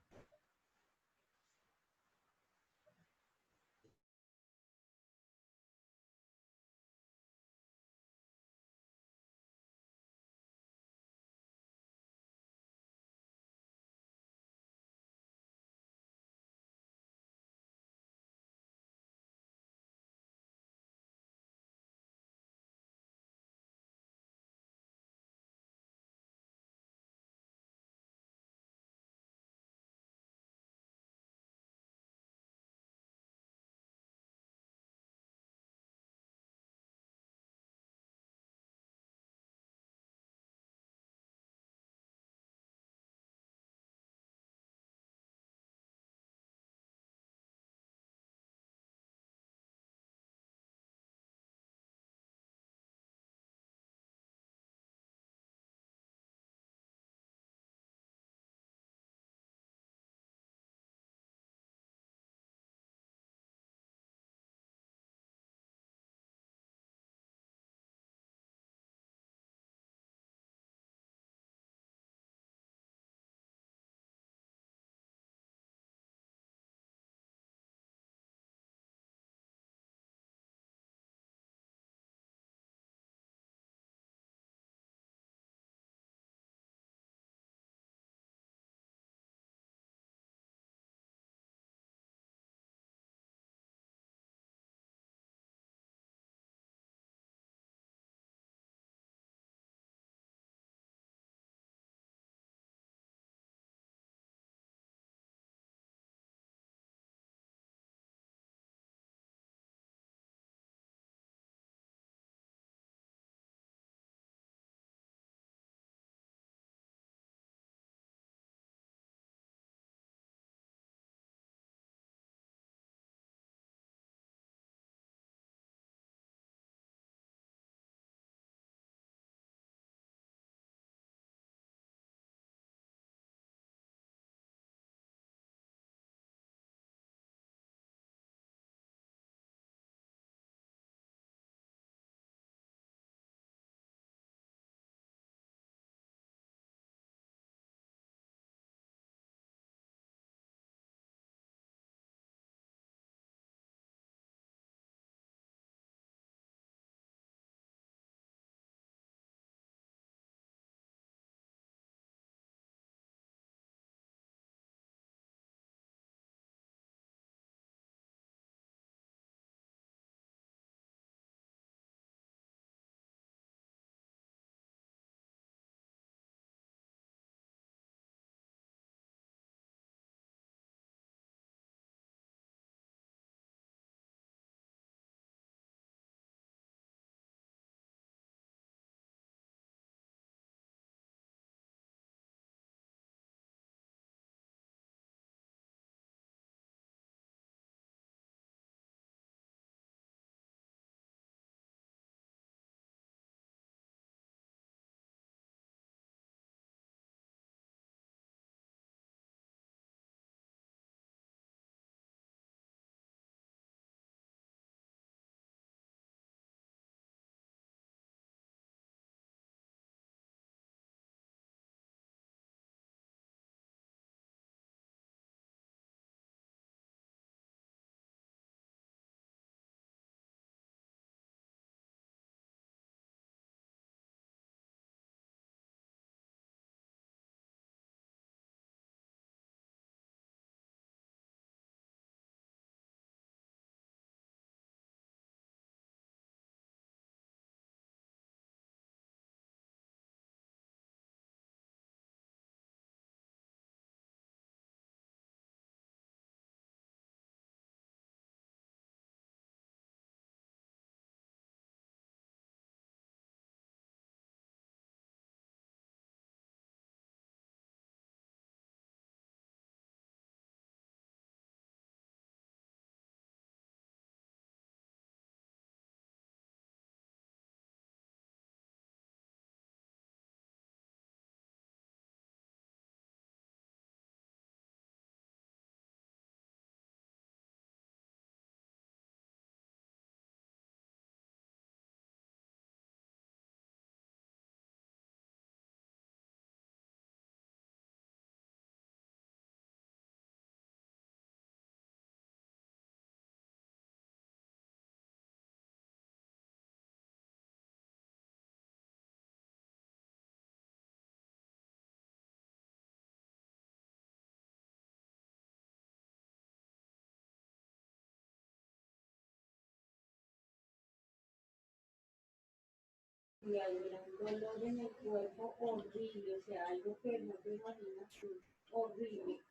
Y hay un dolor en el cuerpo horrible, o sea, algo que no te imaginas tú, horrible.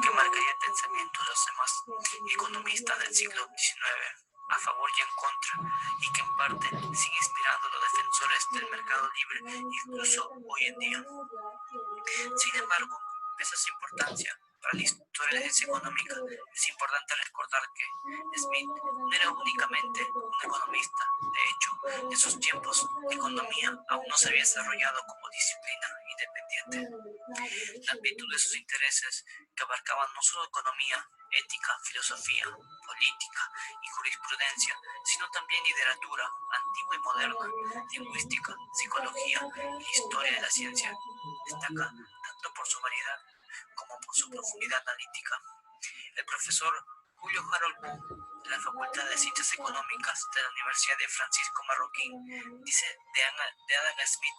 Que marcaría el pensamiento de los demás economistas del siglo XIX, a favor y en contra, y que en parte sigue inspirando a los defensores del mercado libre, incluso hoy en día. Sin embargo, pese a su importancia para la historia de la ciencia económica, es importante recordar que Smith no era únicamente un economista. De hecho, en sus tiempos, la economía aún no se había desarrollado como disciplina independiente. La amplitud de sus intereses, que abarcaban no solo economía, ética, filosofía, política y jurisprudencia, sino también literatura antigua y moderna, lingüística, psicología y historia de la ciencia, destaca tanto por su variedad como por su profundidad analítica. El profesor Julio Harold Boone, de la Facultad de Ciencias Económicas de la Universidad de Francisco Marroquín, dice de Adam Smith: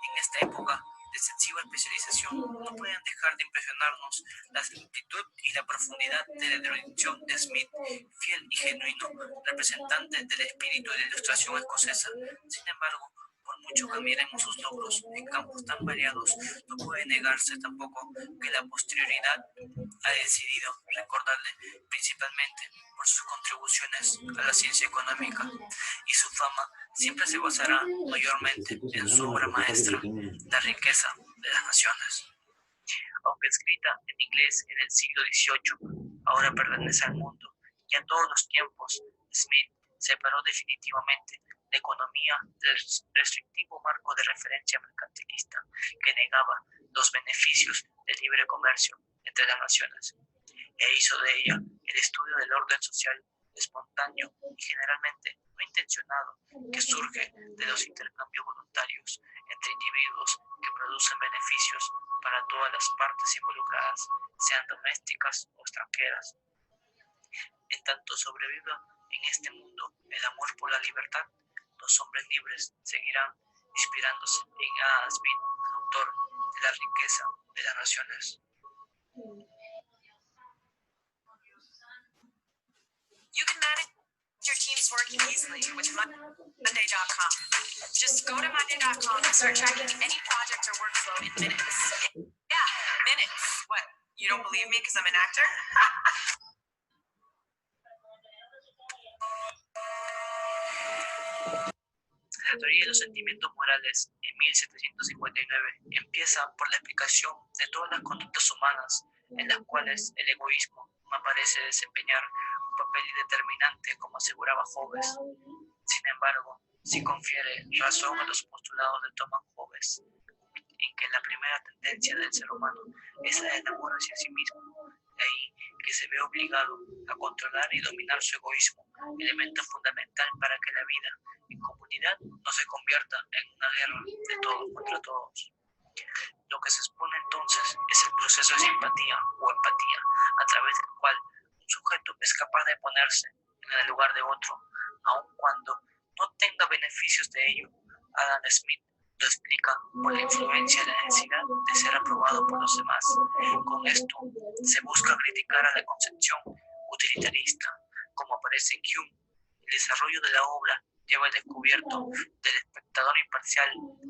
en esta época de excesiva especialización, no pueden dejar de impresionarnos la amplitud y la profundidad de la erudición de Smith, fiel y genuino representante del espíritu de la ilustración escocesa. Sin embargo, por mucho que miremos sus logros en campos tan variados, no puede negarse tampoco que la posterioridad ha decidido recordarle principalmente por sus contribuciones a la ciencia económica, y su fama siempre se basará mayormente en su obra maestra, La riqueza de las naciones. Aunque escrita en inglés en el siglo XVIII, ahora pertenece al mundo y a todos los tiempos. Smith separó definitivamente la economía del restrictivo marco de referencia mercantilista que negaba los beneficios del libre comercio entre las naciones, e hizo de ella el estudio del orden social espontáneo y generalmente no intencionado que surge de los intercambios voluntarios entre individuos que producen beneficios para todas las partes involucradas, sean domésticas o extranjeras. En tanto sobreviva en este mundo el amor por la libertad, los hombres libres seguirán inspirándose en Adam Smith, autor de La riqueza de las naciones. You can manage your team's work easily with Monday.com. Just go to Monday.com and start tracking any project or workflow in minutes. Yeah, minutes. What? You don't believe me because I'm an actor? La teoría de los sentimientos morales, en 1759, empieza por la explicación de todas las conductas humanas en las cuales el egoísmo no parece desempeñar un papel determinante, como aseguraba Hobbes. Sin embargo, sí confiere razón a los postulados de Thomas Hobbes, en que la primera tendencia del ser humano es la del amor hacia sí mismo. De ahí que se ve obligado a controlar y dominar su egoísmo, elemento fundamental para que la vida en comunidad no se convierta en una guerra de todos contra todos. Lo que se expone entonces es el proceso de simpatía o empatía, a través del cual un sujeto es capaz de ponerse en el lugar de otro, aun cuando no tenga beneficios de ello. Adam Smith lo explica por la influencia de la necesidad de ser aprobado por los demás. Con esto se busca criticar a la concepción utilitarista, como aparece en Hume. El desarrollo de la obra lleva al descubierto del espectador imparcial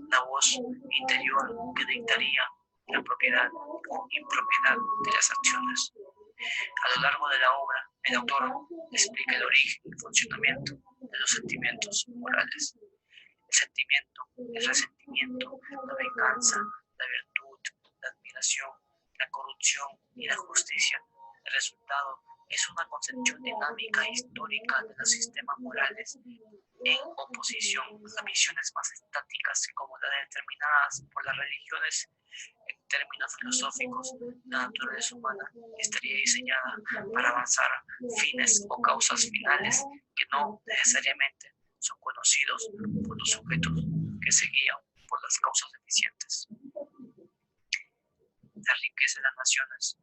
la voz interior que dictaría la propiedad o impropiedad de las acciones. A lo largo de la obra, el autor explica el origen y funcionamiento de los sentimientos morales. El sentimiento, el resentimiento, la venganza, la virtud, la admiración, la corrupción y la justicia. El resultado es una concepción dinámica e histórica de los sistemas morales, en oposición a las visiones más estáticas como las determinadas por las religiones. En términos filosóficos, la naturaleza humana estaría diseñada para avanzar fines o causas finales que no necesariamente son conocidos por los sujetos que se guían por las causas eficientes. La riqueza de las naciones.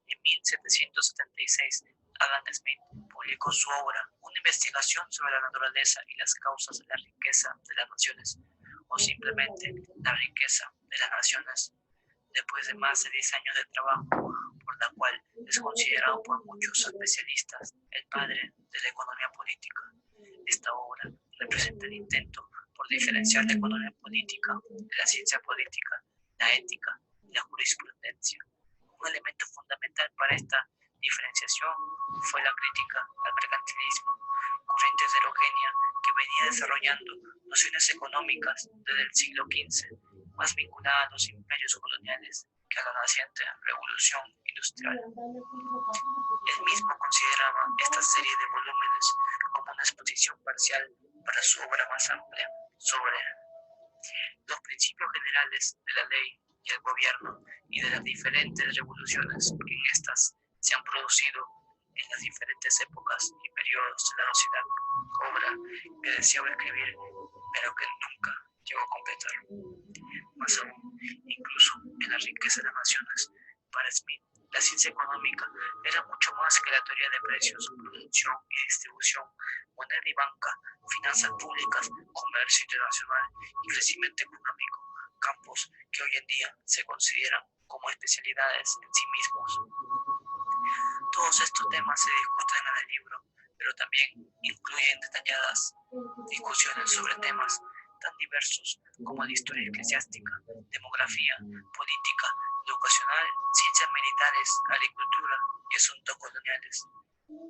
En 1776, Adam Smith publicó su obra, Una investigación sobre la naturaleza y las causas de la riqueza de las naciones, o simplemente La riqueza de las naciones. Después de más de 10 años de trabajo, por la cual es considerado por muchos especialistas el padre de la economía política, esta obra representa el intento por por diferenciar la economía política de la ciencia política, la ética y la jurisprudencia. Un elemento fundamental para esta diferenciación fue la crítica al mercantilismo, corriente heterogénea que venía desarrollando nociones económicas desde el siglo XV, más vinculada a los imperios coloniales que a la naciente revolución industrial. Él mismo consideraba esta serie de volúmenes como una exposición parcial para su obra más amplia sobre los principios generales de la ley y el gobierno y de las diferentes revoluciones que en estas se han producido en las diferentes épocas y periodos de la sociedad, obra que deseaba escribir pero que nunca llegó a completar. Más aún, incluso en La riqueza de las naciones, para Smith, la ciencia económica era mucho más que la teoría de precios, producción y distribución, moneda y banca, finanzas públicas, comercio internacional y crecimiento económico, campos que hoy en día se consideran como especialidades en sí mismos. Todos estos temas se discuten en el libro, pero también incluyen detalladas discusiones sobre temas tan diversos como la historia eclesiástica, demografía, política, educacional, ciencias militares, agricultura y asuntos coloniales.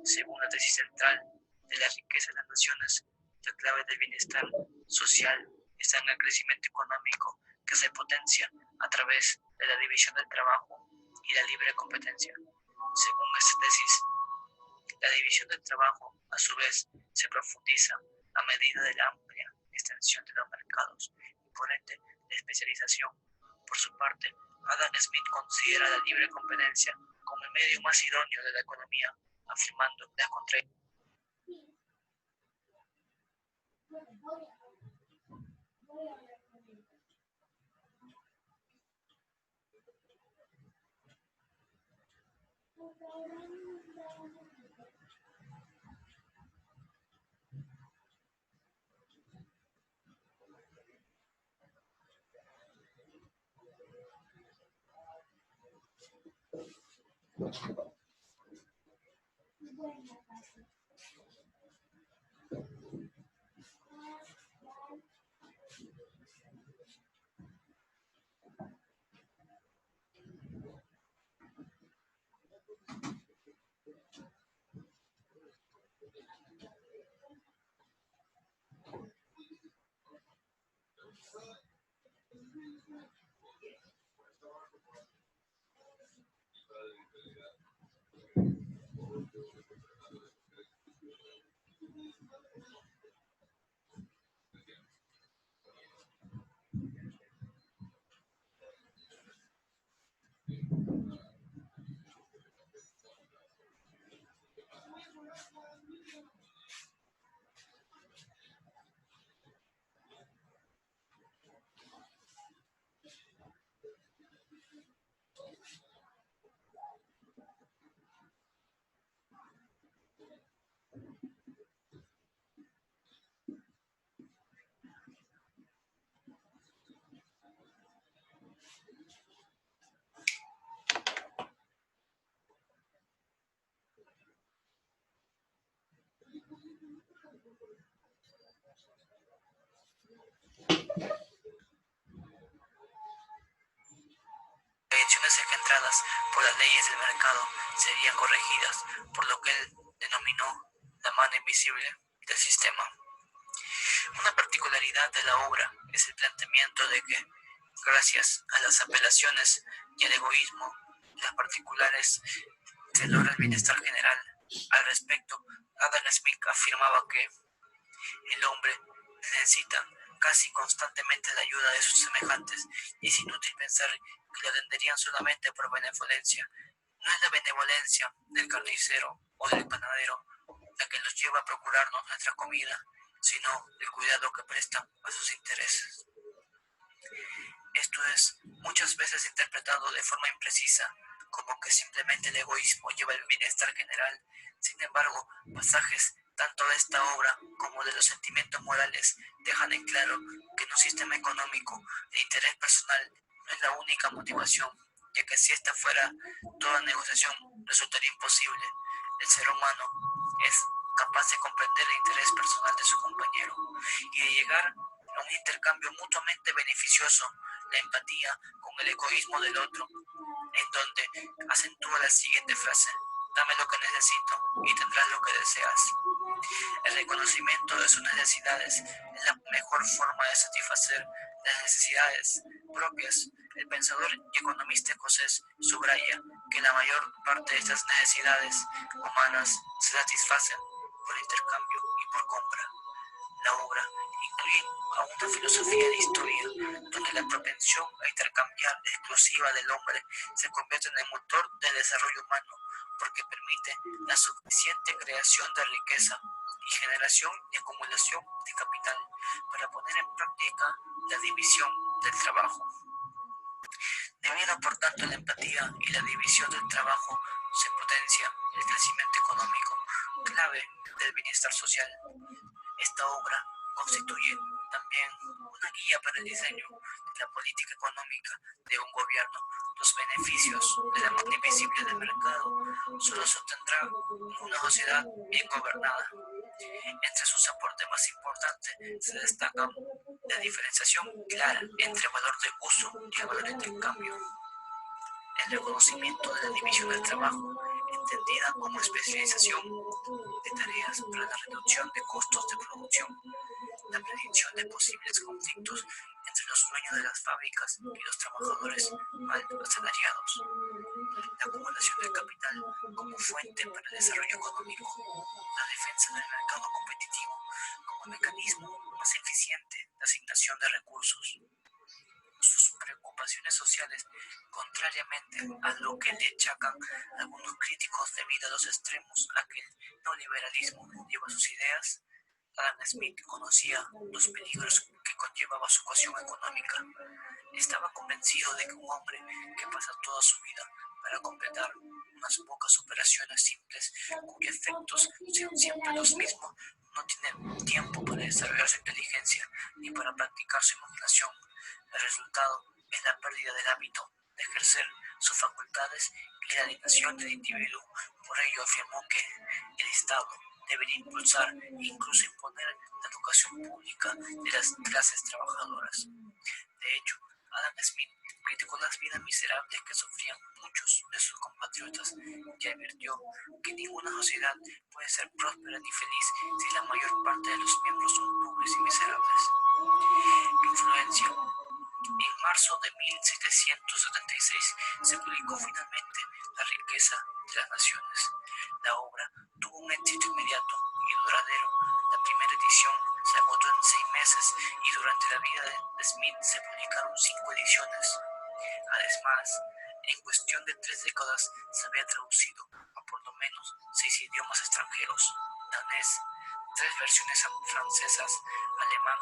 Según la tesis central de la riqueza de las naciones, la clave del bienestar social está en el crecimiento económico que se potencia a través de la división del trabajo y la libre competencia. Según esta tesis, la división del trabajo, a su vez, se profundiza a medida de la amplia extensión de los mercados y por ende la especialización. Por su parte, Adam Smith considera la libre competencia como el medio más idóneo de la economía, afirmando las contradicciones. Engendradas por las leyes del mercado serían corregidas por lo que él denominó la mano invisible del sistema. Una particularidad de la obra es el planteamiento de que, gracias a las apelaciones y al egoísmo, las particulares se logra el bienestar general. Al respecto, Adam Smith afirmaba que el hombre necesita casi constantemente la ayuda de sus semejantes y es inútil pensar que lo atenderían solamente por benevolencia. No es la benevolencia del carnicero o del panadero la que los lleva a procurarnos nuestra comida, sino el cuidado que prestan a sus intereses. Esto es muchas veces interpretado de forma imprecisa, como que simplemente el egoísmo lleva el bienestar general. Sin embargo, pasajes tanto de esta obra como de los sentimientos morales dejan en claro que en un sistema económico el interés personal no es la única motivación, ya que si esta fuera, toda negociación resultaría imposible. El ser humano es capaz de comprender el interés personal de su compañero y de llegar a un intercambio mutuamente beneficioso, la empatía con el egoísmo del otro, en donde acentúa la siguiente frase: dame lo que necesito y tendrás lo que deseas. El reconocimiento de sus necesidades es la mejor forma de satisfacer las necesidades propias. El pensador y economista escocés subraya que la mayor parte de estas necesidades humanas se satisfacen por intercambio y por compra. La obra incluye a una filosofía de historia donde la propensión a intercambiar exclusiva del hombre se convierte en el motor del desarrollo humano, porque permite la suficiente creación de riqueza y generación y acumulación de capital para poner en práctica la división del trabajo. Debido, por tanto, a la empatía y la división del trabajo, se potencia el crecimiento económico, clave del bienestar social. Esta obra constituye también una guía para el diseño de la política económica de un gobierno. Los beneficios de la mano invisible del mercado solo se obtendrá en una sociedad bien gobernada. Entre sus aportes más importantes se destaca la diferenciación clara entre el valor de uso y el valor de intercambio, el reconocimiento de la división del trabajo, entendida como especialización de tareas para la reducción de costos de producción, la predicción de posibles conflictos entre los dueños de las fábricas y los trabajadores mal asalariados, la acumulación del capital como fuente para el desarrollo económico, la defensa del mercado competitivo como mecanismo más eficiente de asignación de recursos. Sus preocupaciones sociales, contrariamente a lo que le achacan algunos críticos debido a los extremos a que el neoliberalismo lleva sus ideas, Adam Smith conocía los peligros que conllevaba su ecuación económica. Estaba convencido de que un hombre que pasa toda su vida para completar unas pocas operaciones simples cuyos efectos son siempre los mismos, no tiene tiempo para desarrollar su inteligencia ni para practicar su imaginación. El resultado es la pérdida del hábito de ejercer sus facultades y la alienación del individuo. Por ello afirmó que el Estado debería impulsar e incluso imponer la educación pública de las clases trabajadoras. De hecho, Adam Smith criticó las vidas miserables que sufrían muchos de sus compatriotas y advirtió que ninguna sociedad puede ser próspera ni feliz si la mayor parte de los miembros son pobres y miserables. Influencia. En marzo de 1776 se publicó finalmente La riqueza de las naciones. La obra tuvo un éxito inmediato y duradero. La primera edición se agotó en 6 meses y durante la vida de Smith se publicaron 5 ediciones. Además, en cuestión de 3 décadas se había traducido a por lo menos 6 idiomas extranjeros: danés, 3 versiones francesas, alemán,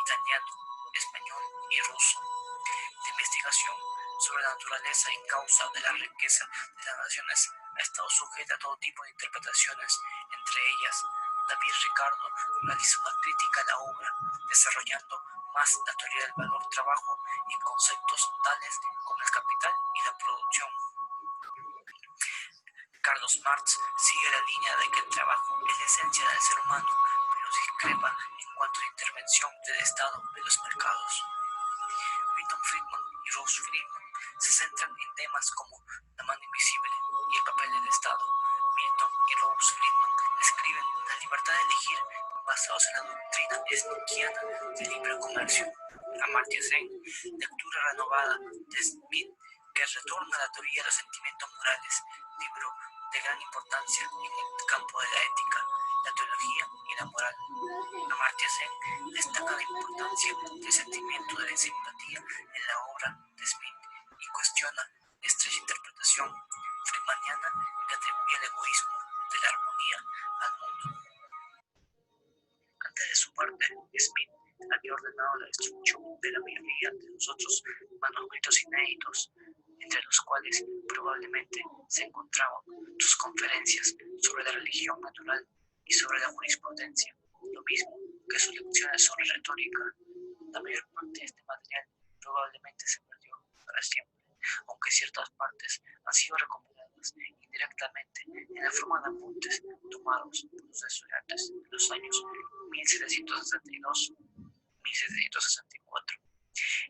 italiano, español y ruso. La investigación sobre la naturaleza y causa de la riqueza de las naciones ha estado sujeta a todo tipo de interpretaciones. Entre ellas, David Ricardo realizó una crítica a la obra, desarrollando más la teoría del valor-trabajo y conceptos tales como el capital y la producción. Carlos Marx sigue la línea de que el trabajo es la esencia del ser humano, pero discrepa en cuanto a la intervención del Estado en los mercados. Milton Friedman y Rose Friedman se centran en temas como la mano invisible y el papel del Estado. Milton y Rose Friedman describen la libertad de elegir basados en la doctrina smithiana del libre comercio. Amartya Sen, lectura renovada de Smith, que retorna a la teoría de los sentimientos morales, libro de gran importancia en el campo de la ética, la teología y la moral. Amartya Sen destaca la importancia del sentimiento de la simpatía en la obra de Smith y cuestiona la estrecha interpretación friedmaniana que atribuye el egoísmo de la armonía al mundo. Antes de su muerte, Smith había ordenado la destrucción de la mayoría de los otros manuscritos inéditos, entre los cuales probablemente se encontraban sus conferencias sobre la religión natural y sobre la jurisprudencia, lo mismo que sus lecciones sobre retórica. La mayor parte de este material probablemente se perdió para siempre, aunque ciertas partes han sido recuperadas indirectamente en la forma de apuntes tomados por los estudiantes en los años 1762, 1764.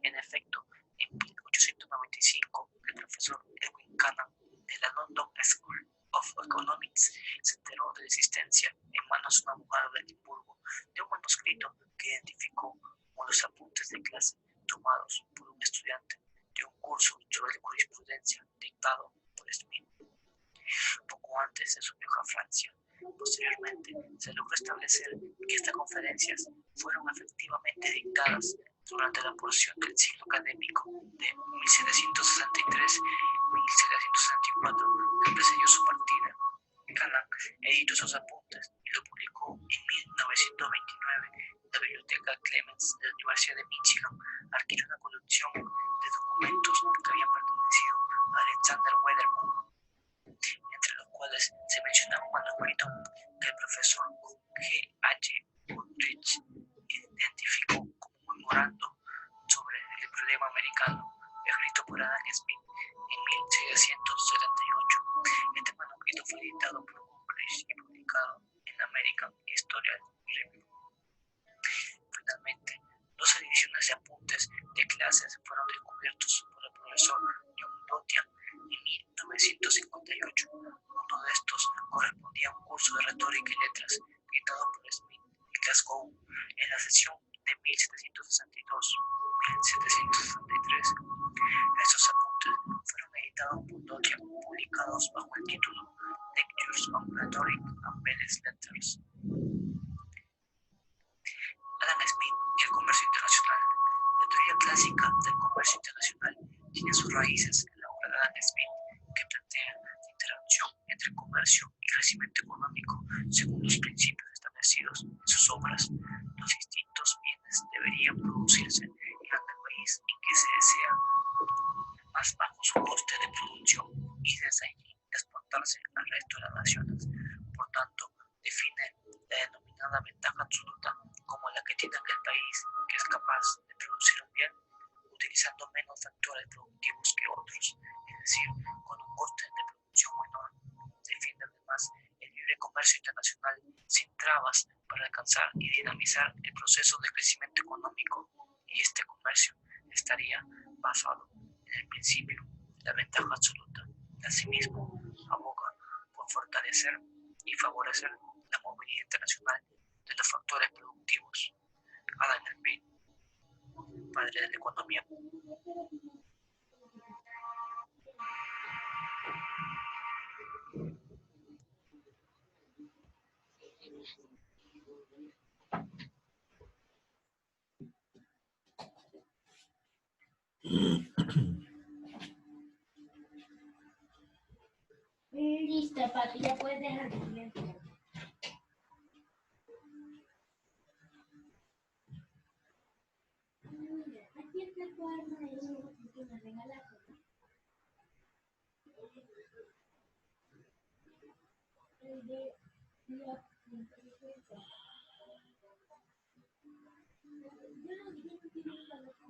En efecto, en 1895, el profesor Edwin Cannan de la London School of Economics se enteró de la existencia en manos de una abogada de Edimburgo de un manuscrito que identificó como los apuntes de clase tomados por un estudiante de un curso sobre jurisprudencia dictado por Smith. Poco antes de su viaje a Francia, posteriormente se logró establecer que estas conferencias fueron efectivamente dictadas durante la porción del ciclo académico de 1763-1764 que precedió su partida. Cannan editó esos apuntes y lo publicó en 1929 en la Biblioteca Clements de la Universidad de Michigan. Adquirió una colección de documentos que habían pertenecido a Alexander Wedderburn, entre los cuales se menciona un manuscrito que el profesor G.H. Goodrich identificó como un memorando sobre el problema americano, escrito por Adam Smith en 1778. Este manuscrito fue editado por Goodrich y publicado en American Historical Review. Finalmente, 2 ediciones de apuntes de clases fueron descubiertos por el profesor John Dotian en 1958. Uno de estos correspondía a un curso de retórica y letras dictado por Smith en Glasgow en la sesión de 1762-1763. Estos apuntes fueron editados por Dotian, publicados bajo el título Lectures on Rhetoric and Belles Letters. Adam Smith y el comercio internacional. La teoría clásica del comercio internacional tiene sus raíces en la obra de Adam Smith, que plantea la interacción entre comercio y crecimiento económico según los principios establecidos en sus obras. Los distintos bienes deberían producirse en aquel país en que se desea más bajo su coste de producción y desde allí exportarse al resto de las naciones. Por tanto, define la denominada ventaja absoluta como la que tiene aquel país que es capaz de producir un bien utilizando menos factores productivos que otros, es decir, con un coste de producción menor. Defiende además el libre comercio internacional sin trabas para alcanzar y dinamizar el proceso de crecimiento económico, y este comercio estaría basado en el principio de la ventaja absoluta. Asimismo, aboga por fortalecer y favorecer la movilidad internacional de los factores productivos. Adam Smith, padre de la economía. Listo, papi, ya puedes dejar de silencio. Aquí está el cuaderno de dibujo que me regalaste. El de la inteligencia. Yo no quiero la loca.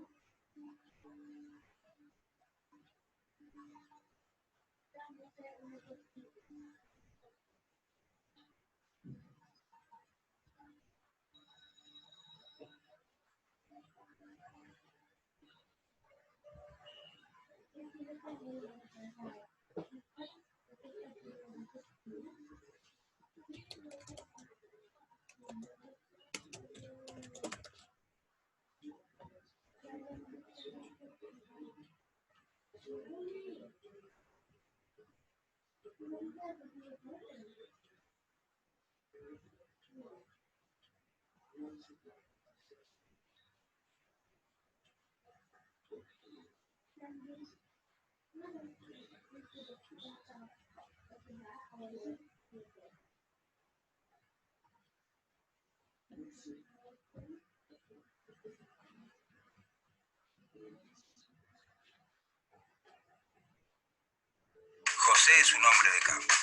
José es un hombre de campo.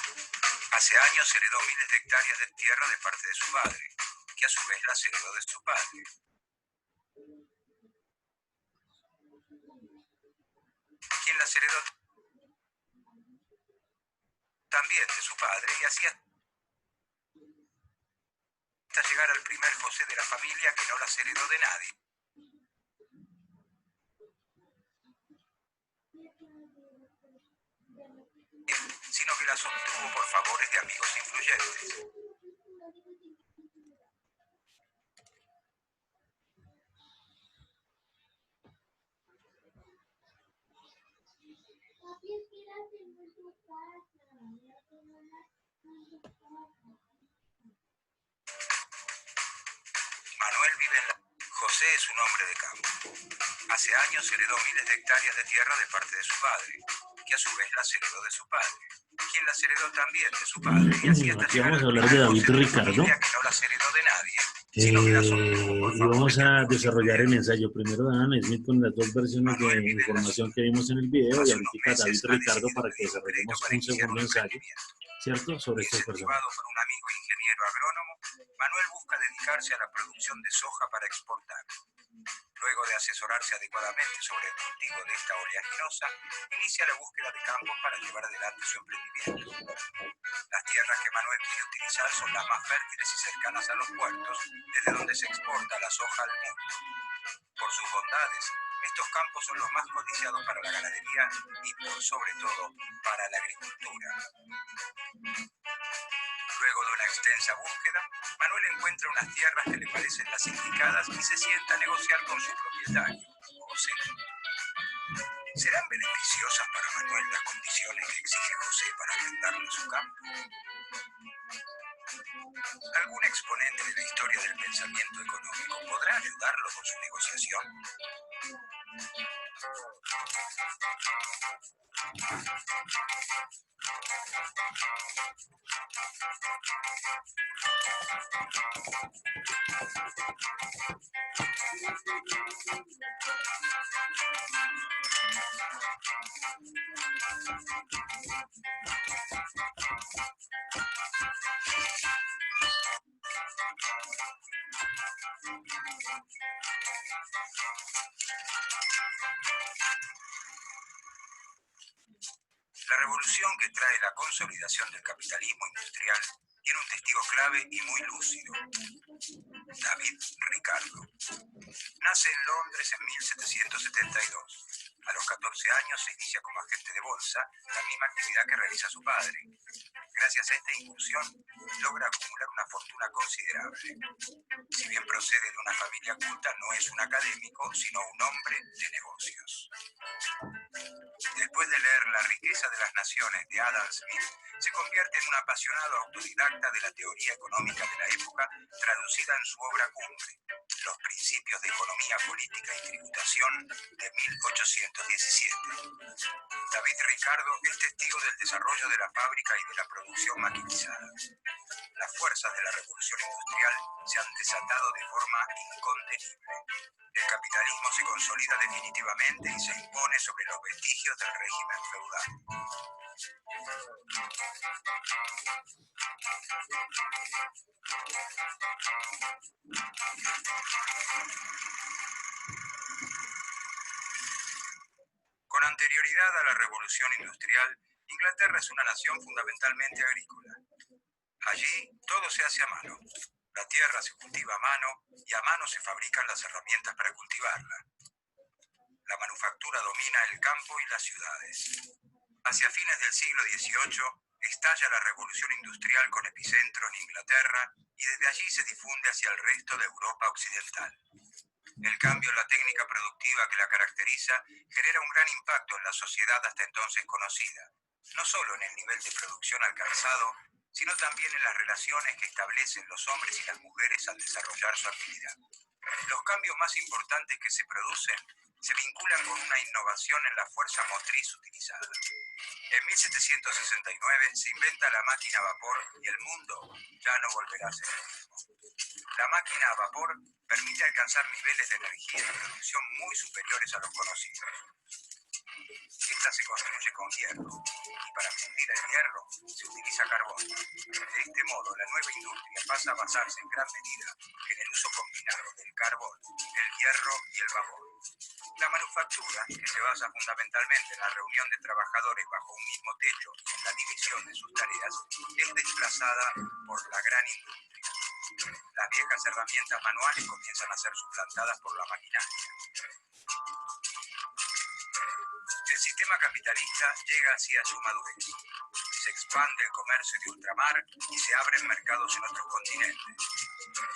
Hace años heredó miles de hectáreas de tierra de parte de su padre, que a su vez las heredó de su padre. Quien las heredó también de su padre, y así hasta llegar al primer José de la familia, que no las heredó de nadie. sino que las obtuvo por favores de amigos influyentes. Manuel vive en la... José es un hombre de campo. Hace años heredó miles de hectáreas de tierra de parte de su padre, que a su vez las heredó de su padre, quien las heredó también de su padre, y así hasta Aquí llegar vamos a al hablar de primer David José de su Ricardo. familia, que no las heredó de nadie, sino que las obtuvo por Y favores vamos de a amigos desarrollar el influyentes. ensayo. Primero Adam Smith con las dos versiones Manuel de vive en la información ciudad. que vimos en el video y Hace unos ahorita David meses ha Ricardo decidido para que pedir un crédito desarrollemos para un iniciar segundo un ensayo, emprendimiento. ¿cierto? Sobre estos personajes. Incentivado por un amigo ingeniero agrónomo, Manuel busca dedicarse a la producción de soja para exportar. Luego de asesorarse adecuadamente sobre el cultivo de esta oleaginosa, inicia la búsqueda de campos para llevar adelante su emprendimiento. Las tierras que Manuel quiere utilizar son las más fértiles y cercanas a los puertos, desde donde se exporta la soja al mundo. Por sus bondades, estos campos son los más codiciados para la ganadería y, por sobre todo, para la agricultura. Luego de una extensa búsqueda, Manuel encuentra unas tierras que le parecen las indicadas y se sienta a negociar con su propietario, José. ¿Serán beneficiosas para Manuel las condiciones que exige José para arrendarle su campo? ¿Algún exponente de la historia del pensamiento económico podrá ayudarlo con su negociación? La revolución que trae la consolidación del capitalismo industrial tiene un testigo clave y muy lúcido: David Ricardo. Nace en Londres en 1772. A los 14 años se inicia como agente de bolsa, la misma actividad que realiza su padre. Gracias a esta incursión, logra acumular una fortuna considerable. Si bien procede de una familia culta, no es un académico, sino un hombre de negocios. Después de leer La riqueza de las naciones de Adam Smith, se convierte en un apasionado autodidacta de la teoría económica de la época, traducida en su obra cumbre, Los principios de economía política y tributación, de 1817. David Ricardo es testigo del desarrollo de la fábrica y de la producción maquinizada. Las fuerzas de la revolución industrial se han desatado de forma incontenible. El capitalismo se consolida definitivamente y se impone sobre los vestigios del régimen feudal. Con anterioridad a la revolución industrial, Inglaterra es una nación fundamentalmente agrícola. Allí todo se hace a mano. La tierra se cultiva a mano y a mano se fabrican las herramientas para cultivarla. La manufactura domina el campo y las ciudades. Hacia fines del siglo XVIII estalla la revolución industrial con epicentro en Inglaterra y desde allí se difunde hacia el resto de Europa occidental. El cambio en la técnica productiva que la caracteriza genera un gran impacto en la sociedad hasta entonces conocida, no solo en el nivel de producción alcanzado, sino también en las relaciones que establecen los hombres y las mujeres al desarrollar su actividad. Los cambios más importantes que se producen se vinculan con una innovación en la fuerza motriz utilizada. En 1769 se inventa la máquina a vapor y el mundo ya no volverá a ser el mismo. La máquina a vapor permite alcanzar niveles de energía y producción muy superiores a los conocidos. Esta se construye con hierro, y para fundir el hierro se utiliza carbón. De este modo, la nueva industria pasa a basarse en gran medida en el uso combinado del carbón, el hierro y el vapor. La manufactura, que se basa fundamentalmente en la reunión de trabajadores bajo un mismo techo y en la división de sus tareas, es desplazada por la gran industria. Las viejas herramientas manuales comienzan a ser suplantadas por la maquinaria. El sistema sistema capitalista llega así a su madurez. Se expande el comercio de ultramar y se abren mercados en otros continentes.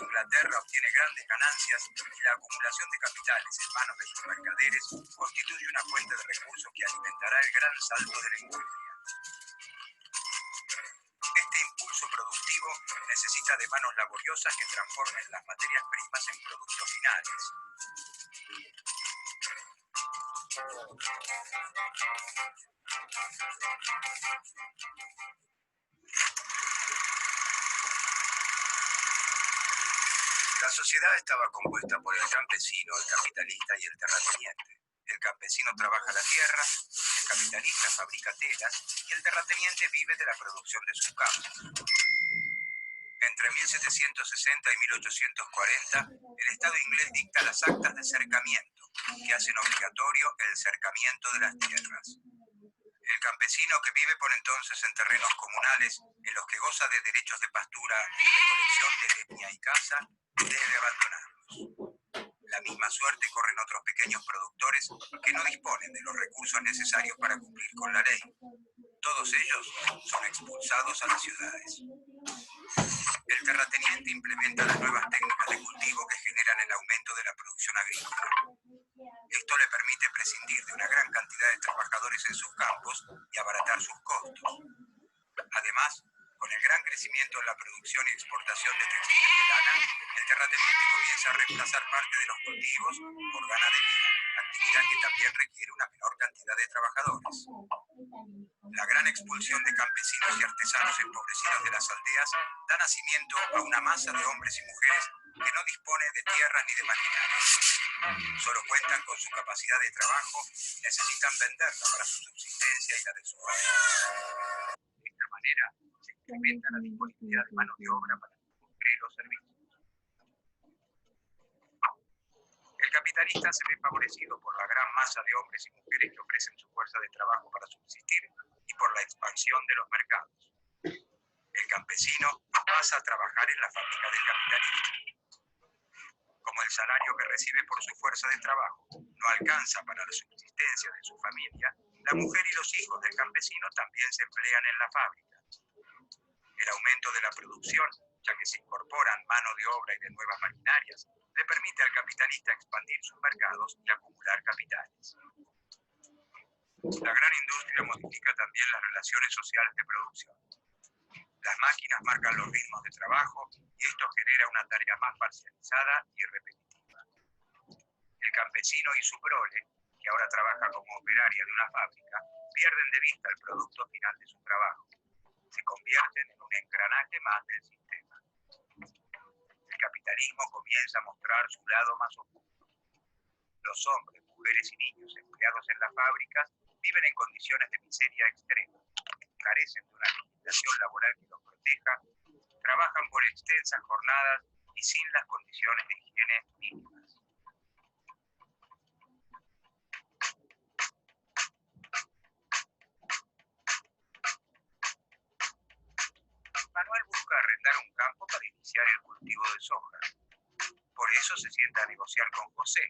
Inglaterra obtiene grandes ganancias y la acumulación de capitales en manos de sus mercaderes constituye una fuente de recursos que alimentará el gran salto de la industria. Este impulso productivo necesita de manos laboriosas que transformen las materias primas en productos finales. La sociedad estaba compuesta por el campesino, el capitalista y el terrateniente. El campesino trabaja la tierra, el capitalista fabrica telas y el terrateniente vive de la producción de sus campos. Entre 1760 y 1840, el Estado inglés dicta las actas de cercamiento, que hacen obligatorio el cercamiento de las tierras. El campesino que vive por entonces en terrenos comunales, en los que goza de derechos de pastura y recolección de leña y caza, debe abandonarlos. La misma suerte corren otros pequeños productores que no disponen de los recursos necesarios para cumplir con la ley. Todos ellos son expulsados a las ciudades. El terrateniente implementa las nuevas técnicas de cultivo que generan el aumento de la producción agrícola. Esto le permite prescindir de una gran cantidad de trabajadores en sus campos y abaratar sus costos. Además, con el gran crecimiento en la producción y exportación de textiles de lana, el terrateniente comienza a reemplazar parte de los cultivos por ganadería, actividad que también requiere una menor cantidad de trabajadores. La gran expulsión de campesinos y artesanos empobrecidos de las aldeas da nacimiento a una masa de hombres y mujeres que no dispone de tierras ni de maquinaria. Solo cuentan con su capacidad de trabajo, necesitan venderla para su subsistencia y la de su familia. De esta manera se incrementa la disponibilidad de mano de obra para la industria y los servicios. El capitalista se ve favorecido por la gran masa de hombres y mujeres que ofrecen su fuerza de trabajo para subsistir y por la expansión de los mercados. El campesino pasa a trabajar en la fábrica del capitalista. Como el salario que recibe por su fuerza de trabajo no alcanza para la subsistencia de su familia, la mujer y los hijos del campesino también se emplean en la fábrica. El aumento de la producción, ya que se incorporan mano de obra y de nuevas maquinarias, le permite al capitalista expandir sus mercados y acumular capitales. La gran industria modifica también las relaciones sociales de producción. Las máquinas marcan los ritmos de trabajo y esto genera una tarea más parcializada y repetitiva. El campesino y su prole, que ahora trabaja como operaria de una fábrica, pierden de vista el producto final de su trabajo. Se convierten en un engranaje más del sistema. El capitalismo comienza a mostrar su lado más oscuro. Los hombres, mujeres y niños empleados en las fábricas viven en condiciones de miseria extrema, carecen de una legislación laboral que los proteja, trabajan por extensas jornadas y sin las condiciones de higiene mínimas. Manuel busca arrendar un campo para iniciar el cultivo de soja. Por eso se sienta a negociar con José.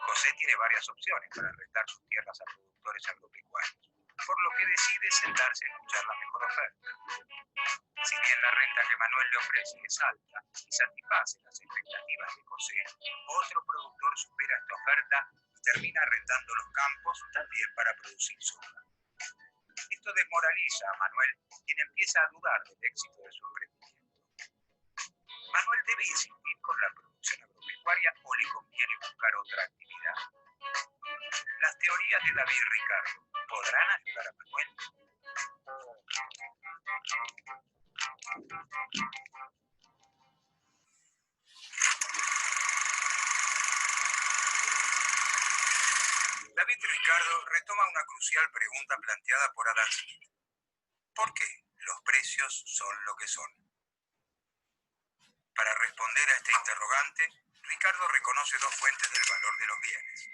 José tiene varias opciones para arrendar sus tierras a productores agropecuarios, por lo que decide sentarse a escuchar la mejor oferta. Si bien la renta que Manuel le ofrece es alta y satisface las expectativas de José, otro productor supera esta oferta y termina arrendando los campos también para producir soja. Esto desmoraliza a Manuel, quien empieza a dudar del éxito de su emprendimiento. ¿Manuel debe insistir con la producción agropecuaria o le conviene buscar otra actividad? Las teorías de David Ricardo podrán ayudar a Manuel. David Ricardo retoma una crucial pregunta planteada por Adam Smith. ¿Por qué los precios son lo que son? Para responder a este interrogante, Ricardo reconoce dos fuentes del valor de los bienes.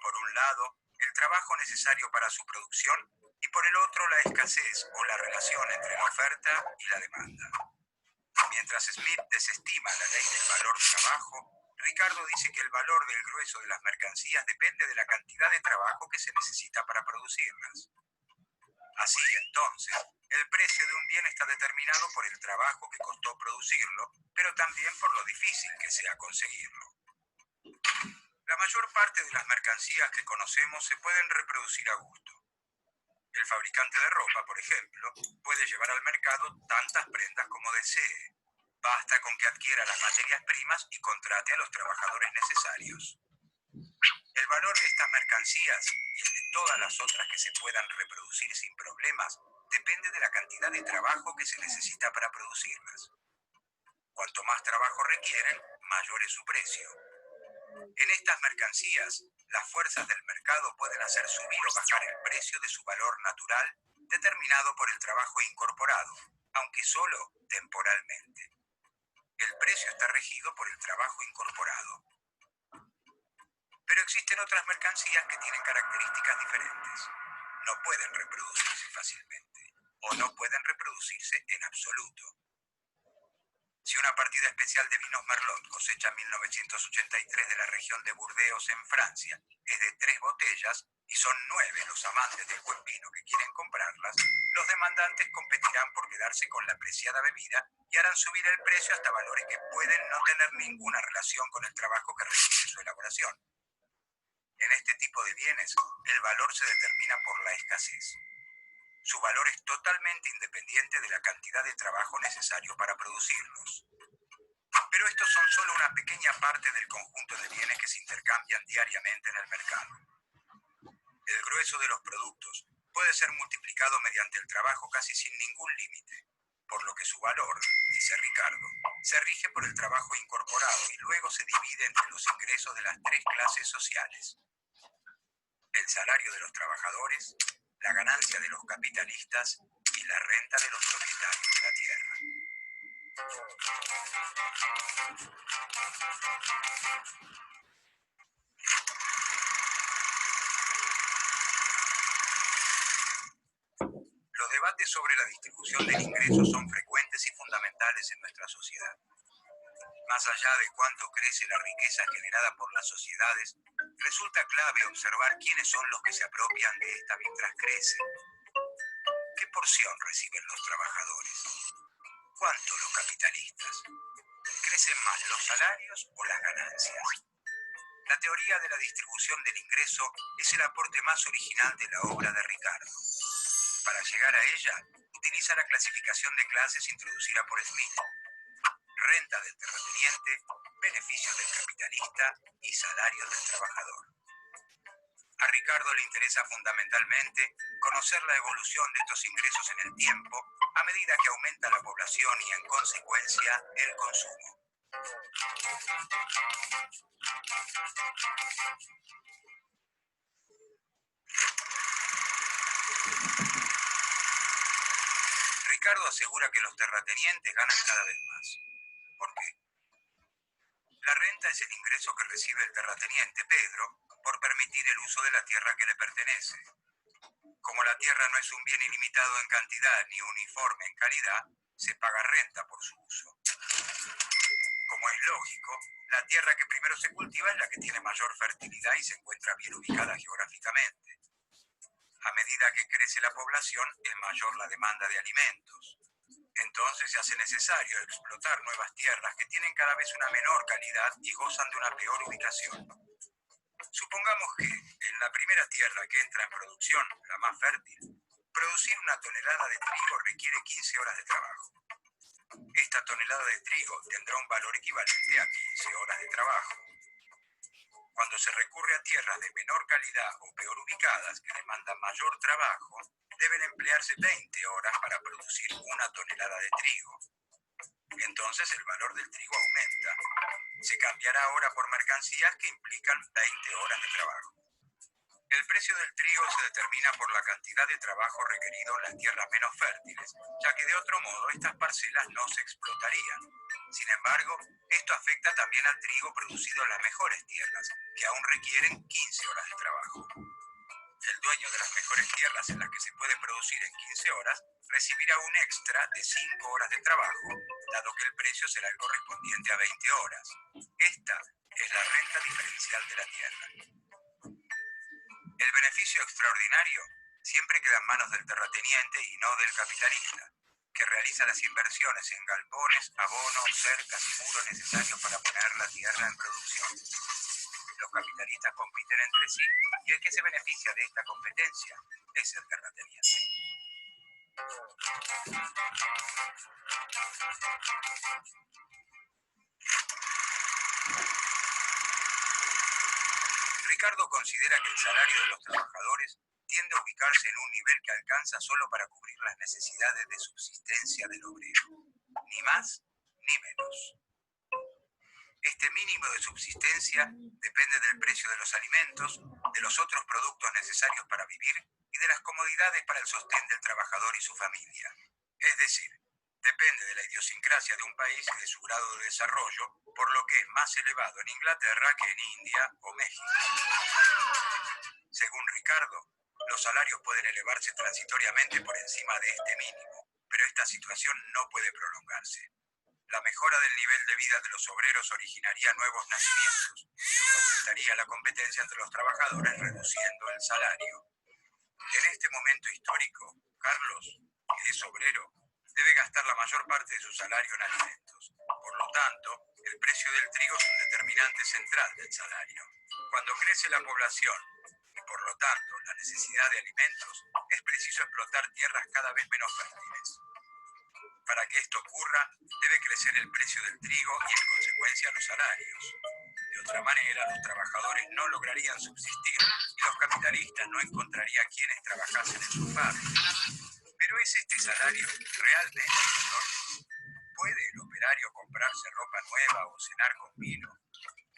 Por un lado, el trabajo necesario para su producción y por el otro, la escasez o la relación entre la oferta y la demanda. Mientras Smith desestima la ley del valor trabajo, Ricardo dice que el valor del grueso de las mercancías depende de la cantidad de trabajo que se necesita para producirlas. Así, entonces, el precio de un bien está determinado por el trabajo que costó producirlo, pero también por lo difícil que sea conseguirlo. La mayor parte de las mercancías que conocemos se pueden reproducir a gusto. El fabricante de ropa, por ejemplo, puede llevar al mercado tantas prendas como desee. Basta con que adquiera las materias primas y contrate a los trabajadores necesarios. El valor de estas mercancías y el de todas las otras que se puedan reproducir sin problemas depende de la cantidad de trabajo que se necesita para producirlas. Cuanto más trabajo requieren, mayor es su precio. En estas mercancías, las fuerzas del mercado pueden hacer subir o bajar el precio de su valor natural determinado por el trabajo incorporado, aunque solo temporalmente. El precio está regido por el trabajo incorporado. Pero existen otras mercancías que tienen características diferentes. No pueden reproducirse fácilmente, o no pueden reproducirse en absoluto. Si una partida especial de vinos Merlot cosecha 1983 de la región de Burdeos en Francia es de 3 botellas y son 9 los amantes del buen vino que quieren comprarlas, los demandantes competirán por quedarse con la preciada bebida y harán subir el precio hasta valores que pueden no tener ninguna relación con el trabajo que requiere su elaboración. En este tipo de bienes, el valor se determina por la escasez. Su valor es totalmente independiente de la cantidad de trabajo necesario para producirlos. Pero estos son solo una pequeña parte del conjunto de bienes que se intercambian diariamente en el mercado. El grueso de los productos puede ser multiplicado mediante el trabajo casi sin ningún límite, por lo que su valor, dice Ricardo, se rige por el trabajo incorporado y luego se divide entre los ingresos de las 3 clases sociales: el salario de los trabajadores, la ganancia de los capitalistas y la renta de los propietarios de la tierra. Los debates sobre la distribución del ingreso son frecuentes y fundamentales en nuestra sociedad. Más allá de cuánto crece la riqueza generada por las sociedades, resulta clave observar quiénes son los que se apropian de esta mientras crece. ¿Qué porción reciben los trabajadores? ¿Cuánto los capitalistas? ¿Crecen más los salarios o las ganancias? La teoría de la distribución del ingreso es el aporte más original de la obra de Ricardo. Para llegar a ella, utiliza la clasificación de clases introducida por Smith: renta del terrateniente, beneficios del capitalista y salarios del trabajador. A Ricardo le interesa fundamentalmente conocer la evolución de estos ingresos en el tiempo a medida que aumenta la población y, en consecuencia, el consumo. Ricardo asegura que los terratenientes ganan cada vez más. ¿Por qué? La renta es el ingreso que recibe el terrateniente Pedro por permitir el uso de la tierra que le pertenece. Como la tierra no es un bien ilimitado en cantidad ni uniforme en calidad, se paga renta por su uso. Como es lógico, la tierra que primero se cultiva es la que tiene mayor fertilidad y se encuentra bien ubicada geográficamente. A medida que crece la población, es mayor la demanda de alimentos. Entonces se hace necesario explotar nuevas tierras que tienen cada vez una menor calidad y gozan de una peor ubicación. Supongamos que, en la primera tierra que entra en producción, la más fértil, producir una tonelada de trigo requiere 15 horas de trabajo. Esta tonelada de trigo tendrá un valor equivalente a 15 horas de trabajo. Cuando se recurre a tierras de menor calidad o peor ubicadas que demandan mayor trabajo, deben emplearse 20 horas para producir una tonelada de trigo. Entonces el valor del trigo aumenta. Se cambiará ahora por mercancías que implican 20 horas de trabajo. El precio del trigo se determina por la cantidad de trabajo requerido en las tierras menos fértiles, ya que de otro modo estas parcelas no se explotarían. Sin embargo, esto afecta también al trigo producido en las mejores tierras, que aún requieren 15 horas de trabajo. El dueño de las mejores tierras en las que se puede producir en 15 horas recibirá un extra de 5 horas de trabajo, dado que el precio será el correspondiente a 20 horas. Esta es la renta diferencial de la tierra. El beneficio extraordinario siempre queda en manos del terrateniente y no del capitalista, que realiza las inversiones en galpones, abonos, cercas y muros necesarios para poner la tierra en producción. Los capitalistas compiten entre sí y el que se beneficia de esta competencia es el terrateniente. Ricardo considera que el salario de los trabajadores tiende a ubicarse en un nivel que alcanza solo para cubrir las necesidades de subsistencia del obrero, ni más ni menos. Este mínimo de subsistencia depende del precio de los alimentos, de los otros productos necesarios para vivir y de las comodidades para el sostén del trabajador y su familia. Es decir, depende de la idiosincrasia de un país y de su grado de desarrollo, por lo que es más elevado en Inglaterra que en India o México. Según Ricardo, los salarios pueden elevarse transitoriamente por encima de este mínimo, pero esta situación no puede prolongarse. La mejora del nivel de vida de los obreros originaría nuevos nacimientos, lo que aumentaría la competencia entre los trabajadores, reduciendo el salario. En este momento histórico, Carlos, que es obrero, debe gastar la mayor parte de su salario en alimentos. Por lo tanto, el precio del trigo es un determinante central del salario. Cuando crece la población y por lo tanto la necesidad de alimentos, es preciso explotar tierras cada vez menos fértiles. Para que esto ocurra, debe crecer el precio del trigo y en consecuencia los salarios. De otra manera, los trabajadores no lograrían subsistir y los capitalistas no encontrarían quienes trabajasen en sus fábricas. Pero ¿es este salario realmente mayor? ¿Puede el operario comprarse ropa nueva o cenar con vino?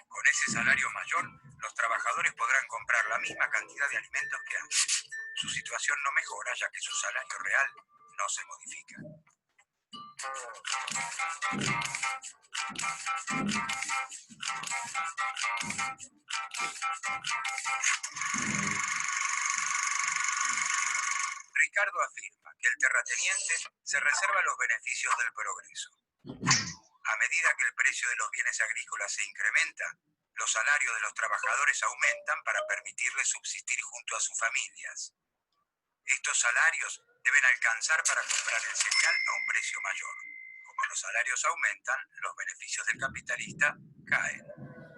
Con ese salario mayor, los trabajadores podrán comprar la misma cantidad de alimentos que antes. Su situación no mejora ya que su salario real no se modifica. Ricardo afirma que el terrateniente se reserva los beneficios del progreso. A medida que el precio de los bienes agrícolas se incrementa, los salarios de los trabajadores aumentan para permitirles subsistir junto a sus familias. Estos salarios deben alcanzar para comprar el cereal a un precio mayor. Como los salarios aumentan, los beneficios del capitalista caen.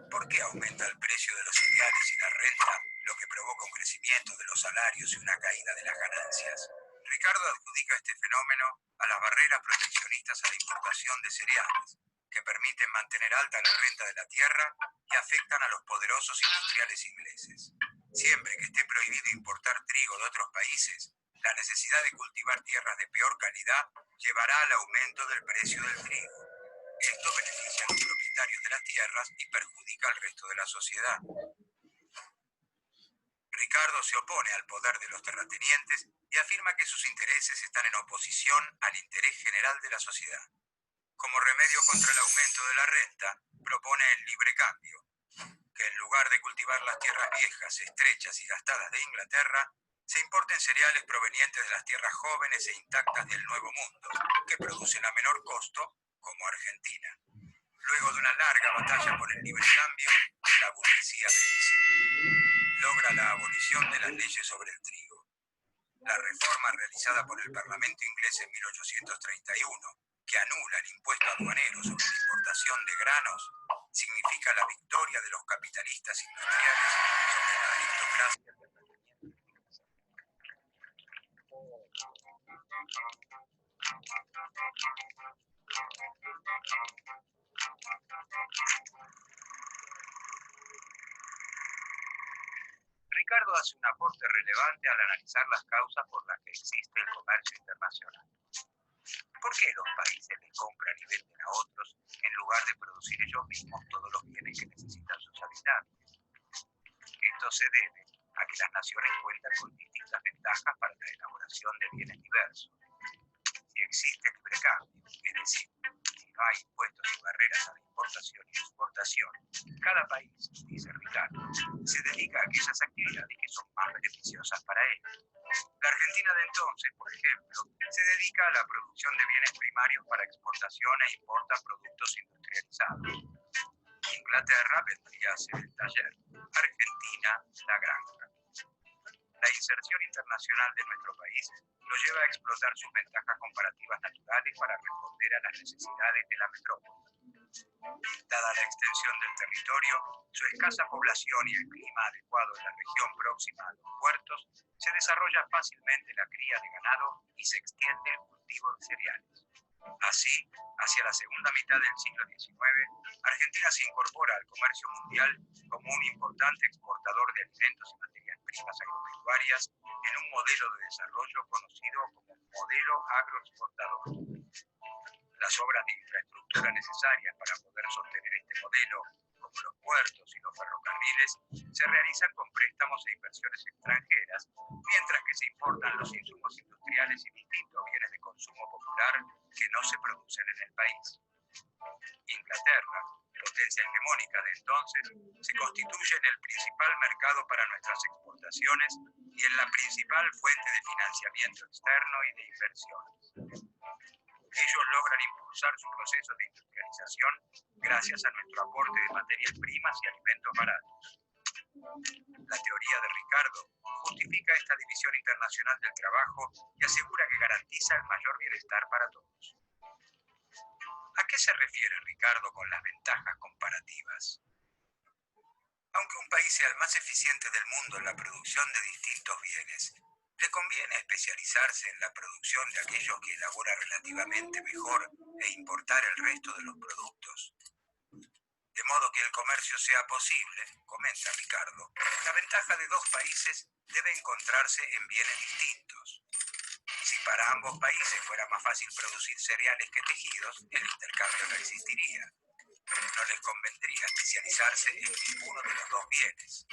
¿Por qué aumenta el precio de los cereales y la renta, lo que provoca un crecimiento de los salarios y una caída de las ganancias? Ricardo adjudica este fenómeno a las barreras proteccionistas a la importación de cereales, que permiten mantener alta la renta de la tierra y afectan a los poderosos industriales ingleses. Siempre que esté prohibido importar trigo de otros países, la necesidad de cultivar tierras de peor calidad llevará al aumento del precio del trigo. Esto beneficia a los propietarios de las tierras y perjudica al resto de la sociedad. Ricardo se opone al poder de los terratenientes y afirma que sus intereses están en oposición al interés general de la sociedad. Como remedio contra el aumento de la renta, propone el libre cambio, que en lugar de cultivar las tierras viejas, estrechas y gastadas de Inglaterra, se importen cereales provenientes de las tierras jóvenes e intactas del Nuevo Mundo, que producen a menor costo, como Argentina. Luego de una larga batalla por el libre cambio, la burguesía vence. Logra la abolición de las leyes sobre el trigo. La reforma realizada por el Parlamento inglés en 1831, que anula el impuesto aduanero sobre la importación de granos, significa la victoria de los capitalistas industriales sobre la aristocracia. Ricardo hace un aporte relevante al analizar las causas por las que existe el comercio internacional. ¿Por qué los países les compran y venden a otros en lugar de producir ellos mismos todos los bienes que necesitan sus habitantes? Esto se debe a que las naciones cuentan con distintas ventajas para la elaboración de bienes diversos. Si existe libre cambio, es decir, si no hay impuestos y barreras a la importación y exportación, cada país, dice Ricardo, se dedica a aquellas actividades que son más beneficiosas Argentina de entonces, por ejemplo, se dedica a la producción de bienes primarios para exportación e importa productos industrializados. Inglaterra vendría a ser el taller, Argentina la granja. La inserción internacional de nuestro país lo lleva a explotar sus ventajas comparativas naturales para responder a las necesidades de la metrópoli. Dada la extensión del territorio, su escasa población y el clima adecuado en la región próxima a los puertos, se desarrolla fácilmente la cría de ganado y se extiende el cultivo de cereales. Así, hacia la segunda mitad del siglo XIX, Argentina se incorpora al comercio mundial como un importante exportador de alimentos y materias primas agropecuarias en un modelo de desarrollo conocido como modelo agroexportador. Las obras de infraestructura necesarias para poder sostener este modelo, como los puertos y los ferrocarriles, se realizan con préstamos e inversiones extranjeras, mientras que se importan los insumos industriales y distintos bienes de consumo popular que no se producen en el país. Inglaterra, potencia hegemónica de entonces, se constituye en el principal mercado para nuestras exportaciones y en la principal fuente de financiamiento externo y de inversiones. Ellos logran impulsar su proceso de industrialización gracias a nuestro aporte de materias primas y alimentos baratos. La teoría de Ricardo justifica esta división internacional del trabajo y asegura que garantiza el mayor bienestar para todos. ¿A qué se refiere Ricardo con las ventajas comparativas? Aunque un país sea el más eficiente del mundo en la producción de distintos bienes, ¿le conviene especializarse en la producción de aquellos que elabora relativamente mejor e importar el resto de los productos? De modo que el comercio sea posible, comenta Ricardo, la ventaja de dos países debe encontrarse en bienes distintos. Si para ambos países fuera más fácil producir cereales que tejidos, el intercambio no existiría. No les convendría especializarse en ninguno de los dos bienes.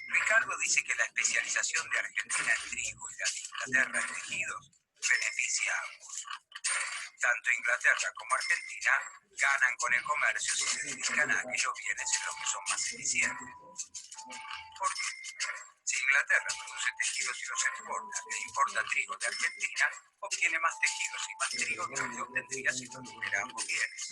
Ricardo dice que la especialización de Argentina en trigo y la de Inglaterra en tejidos beneficia a ambos. Tanto Inglaterra como Argentina ganan con el comercio si se dedican a aquellos bienes en los que son más eficientes. ¿Por qué? Si Inglaterra produce tejidos y los exporta e importa trigo de Argentina, obtiene más tejidos y más trigo que lo que obtendría si produjera ambos bienes.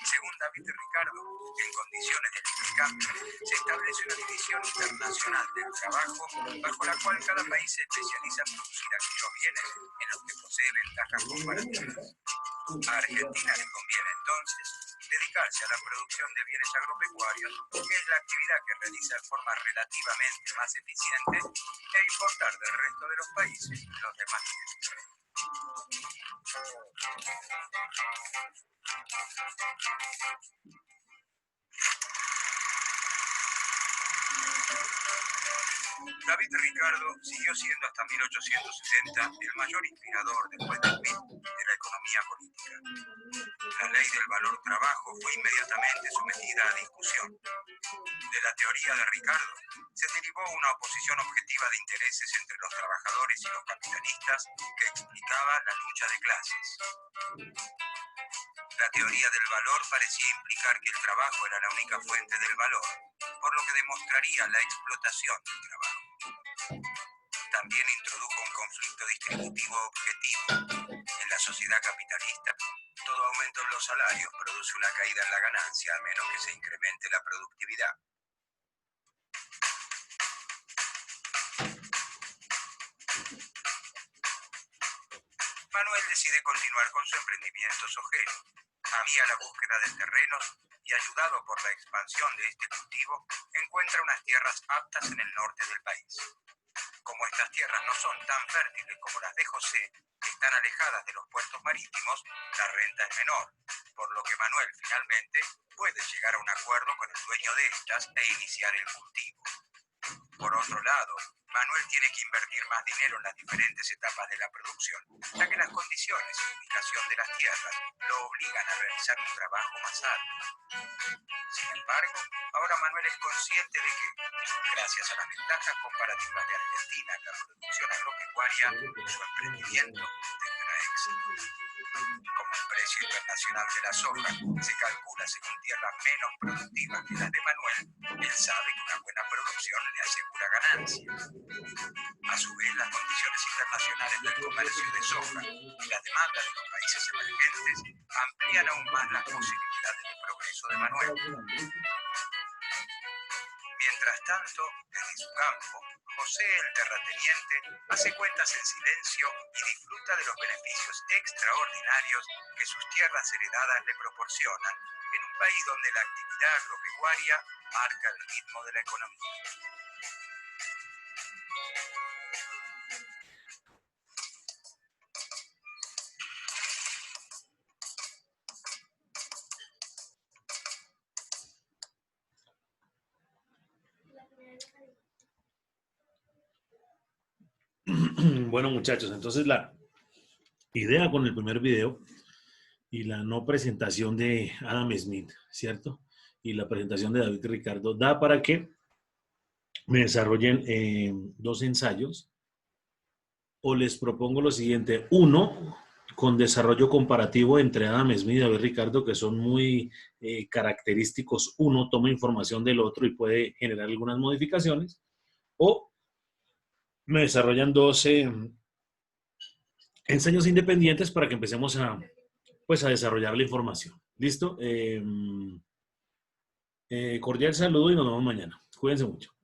Según David de Ricardo, en condiciones de intercambio, se establece una división internacional del trabajo bajo la cual cada país se especializa en producir aquellos bienes en los que posee ventajas comparativas. A Argentina le conviene entonces dedicarse a la producción de bienes agropecuarios, que es la actividad que realiza de forma relativamente más eficiente, e importar del resto de los países los demás bienes. David Ricardo siguió siendo hasta 1860 el mayor inspirador después de Smith de la economía política. La ley del valor trabajo fue inmediatamente sometida a discusión. De la teoría de Ricardo se derivó una oposición objetiva de intereses entre los trabajadores y los capitalistas que explicaba la lucha de clases. La teoría del valor parecía implicar que el trabajo era la única fuente del valor, por lo que demostraría la explotación del trabajo. También introdujo un conflicto distributivo objetivo. En la sociedad capitalista, todo aumento en los salarios produce una caída en la ganancia a menos que se incremente la productividad. Manuel decide continuar con su emprendimiento sojero. Había la búsqueda de terrenos y, ayudado por la expansión de este cultivo, encuentra unas tierras aptas en el norte del país. Como estas tierras no son tan fértiles como las de José, que están alejadas de los puertos marítimos, la renta es menor, por lo que Manuel finalmente puede llegar a un acuerdo con el dueño de estas e iniciar el cultivo. Por otro lado, Manuel tiene que invertir más dinero en las diferentes etapas de la producción, ya que las condiciones y ubicación de las tierras lo obligan a realizar un trabajo más arduo. Sin embargo, ahora Manuel es consciente de que, gracias a las ventajas comparativas de Argentina en la producción agropecuaria, su emprendimiento tendrá éxito. Como el precio internacional de la soja se calcula según tierras menos productivas que las de Manuel, él sabe que una buena producción le asegura ganancias. A su vez, las internacionales del comercio de soja y la demanda de los países emergentes amplían aún más las posibilidades de progreso de Manuel. Mientras tanto, desde su campo, José el terrateniente hace cuentas en silencio y disfruta de los beneficios extraordinarios que sus tierras heredadas le proporcionan en un país donde la actividad agropecuaria marca el ritmo de la economía. Bueno, muchachos, entonces la idea con el primer video y la no presentación de Adam Smith, ¿cierto? Y la presentación de David Ricardo da para que me desarrollen dos ensayos, o les propongo lo siguiente: uno con desarrollo comparativo entre Adam Smith y David Ricardo, que son muy característicos. Uno toma información del otro y puede generar algunas modificaciones, o me desarrollan dos ensayos independientes para que empecemos a desarrollar la información. ¿Listo? Cordial saludo y nos vemos mañana. Cuídense mucho.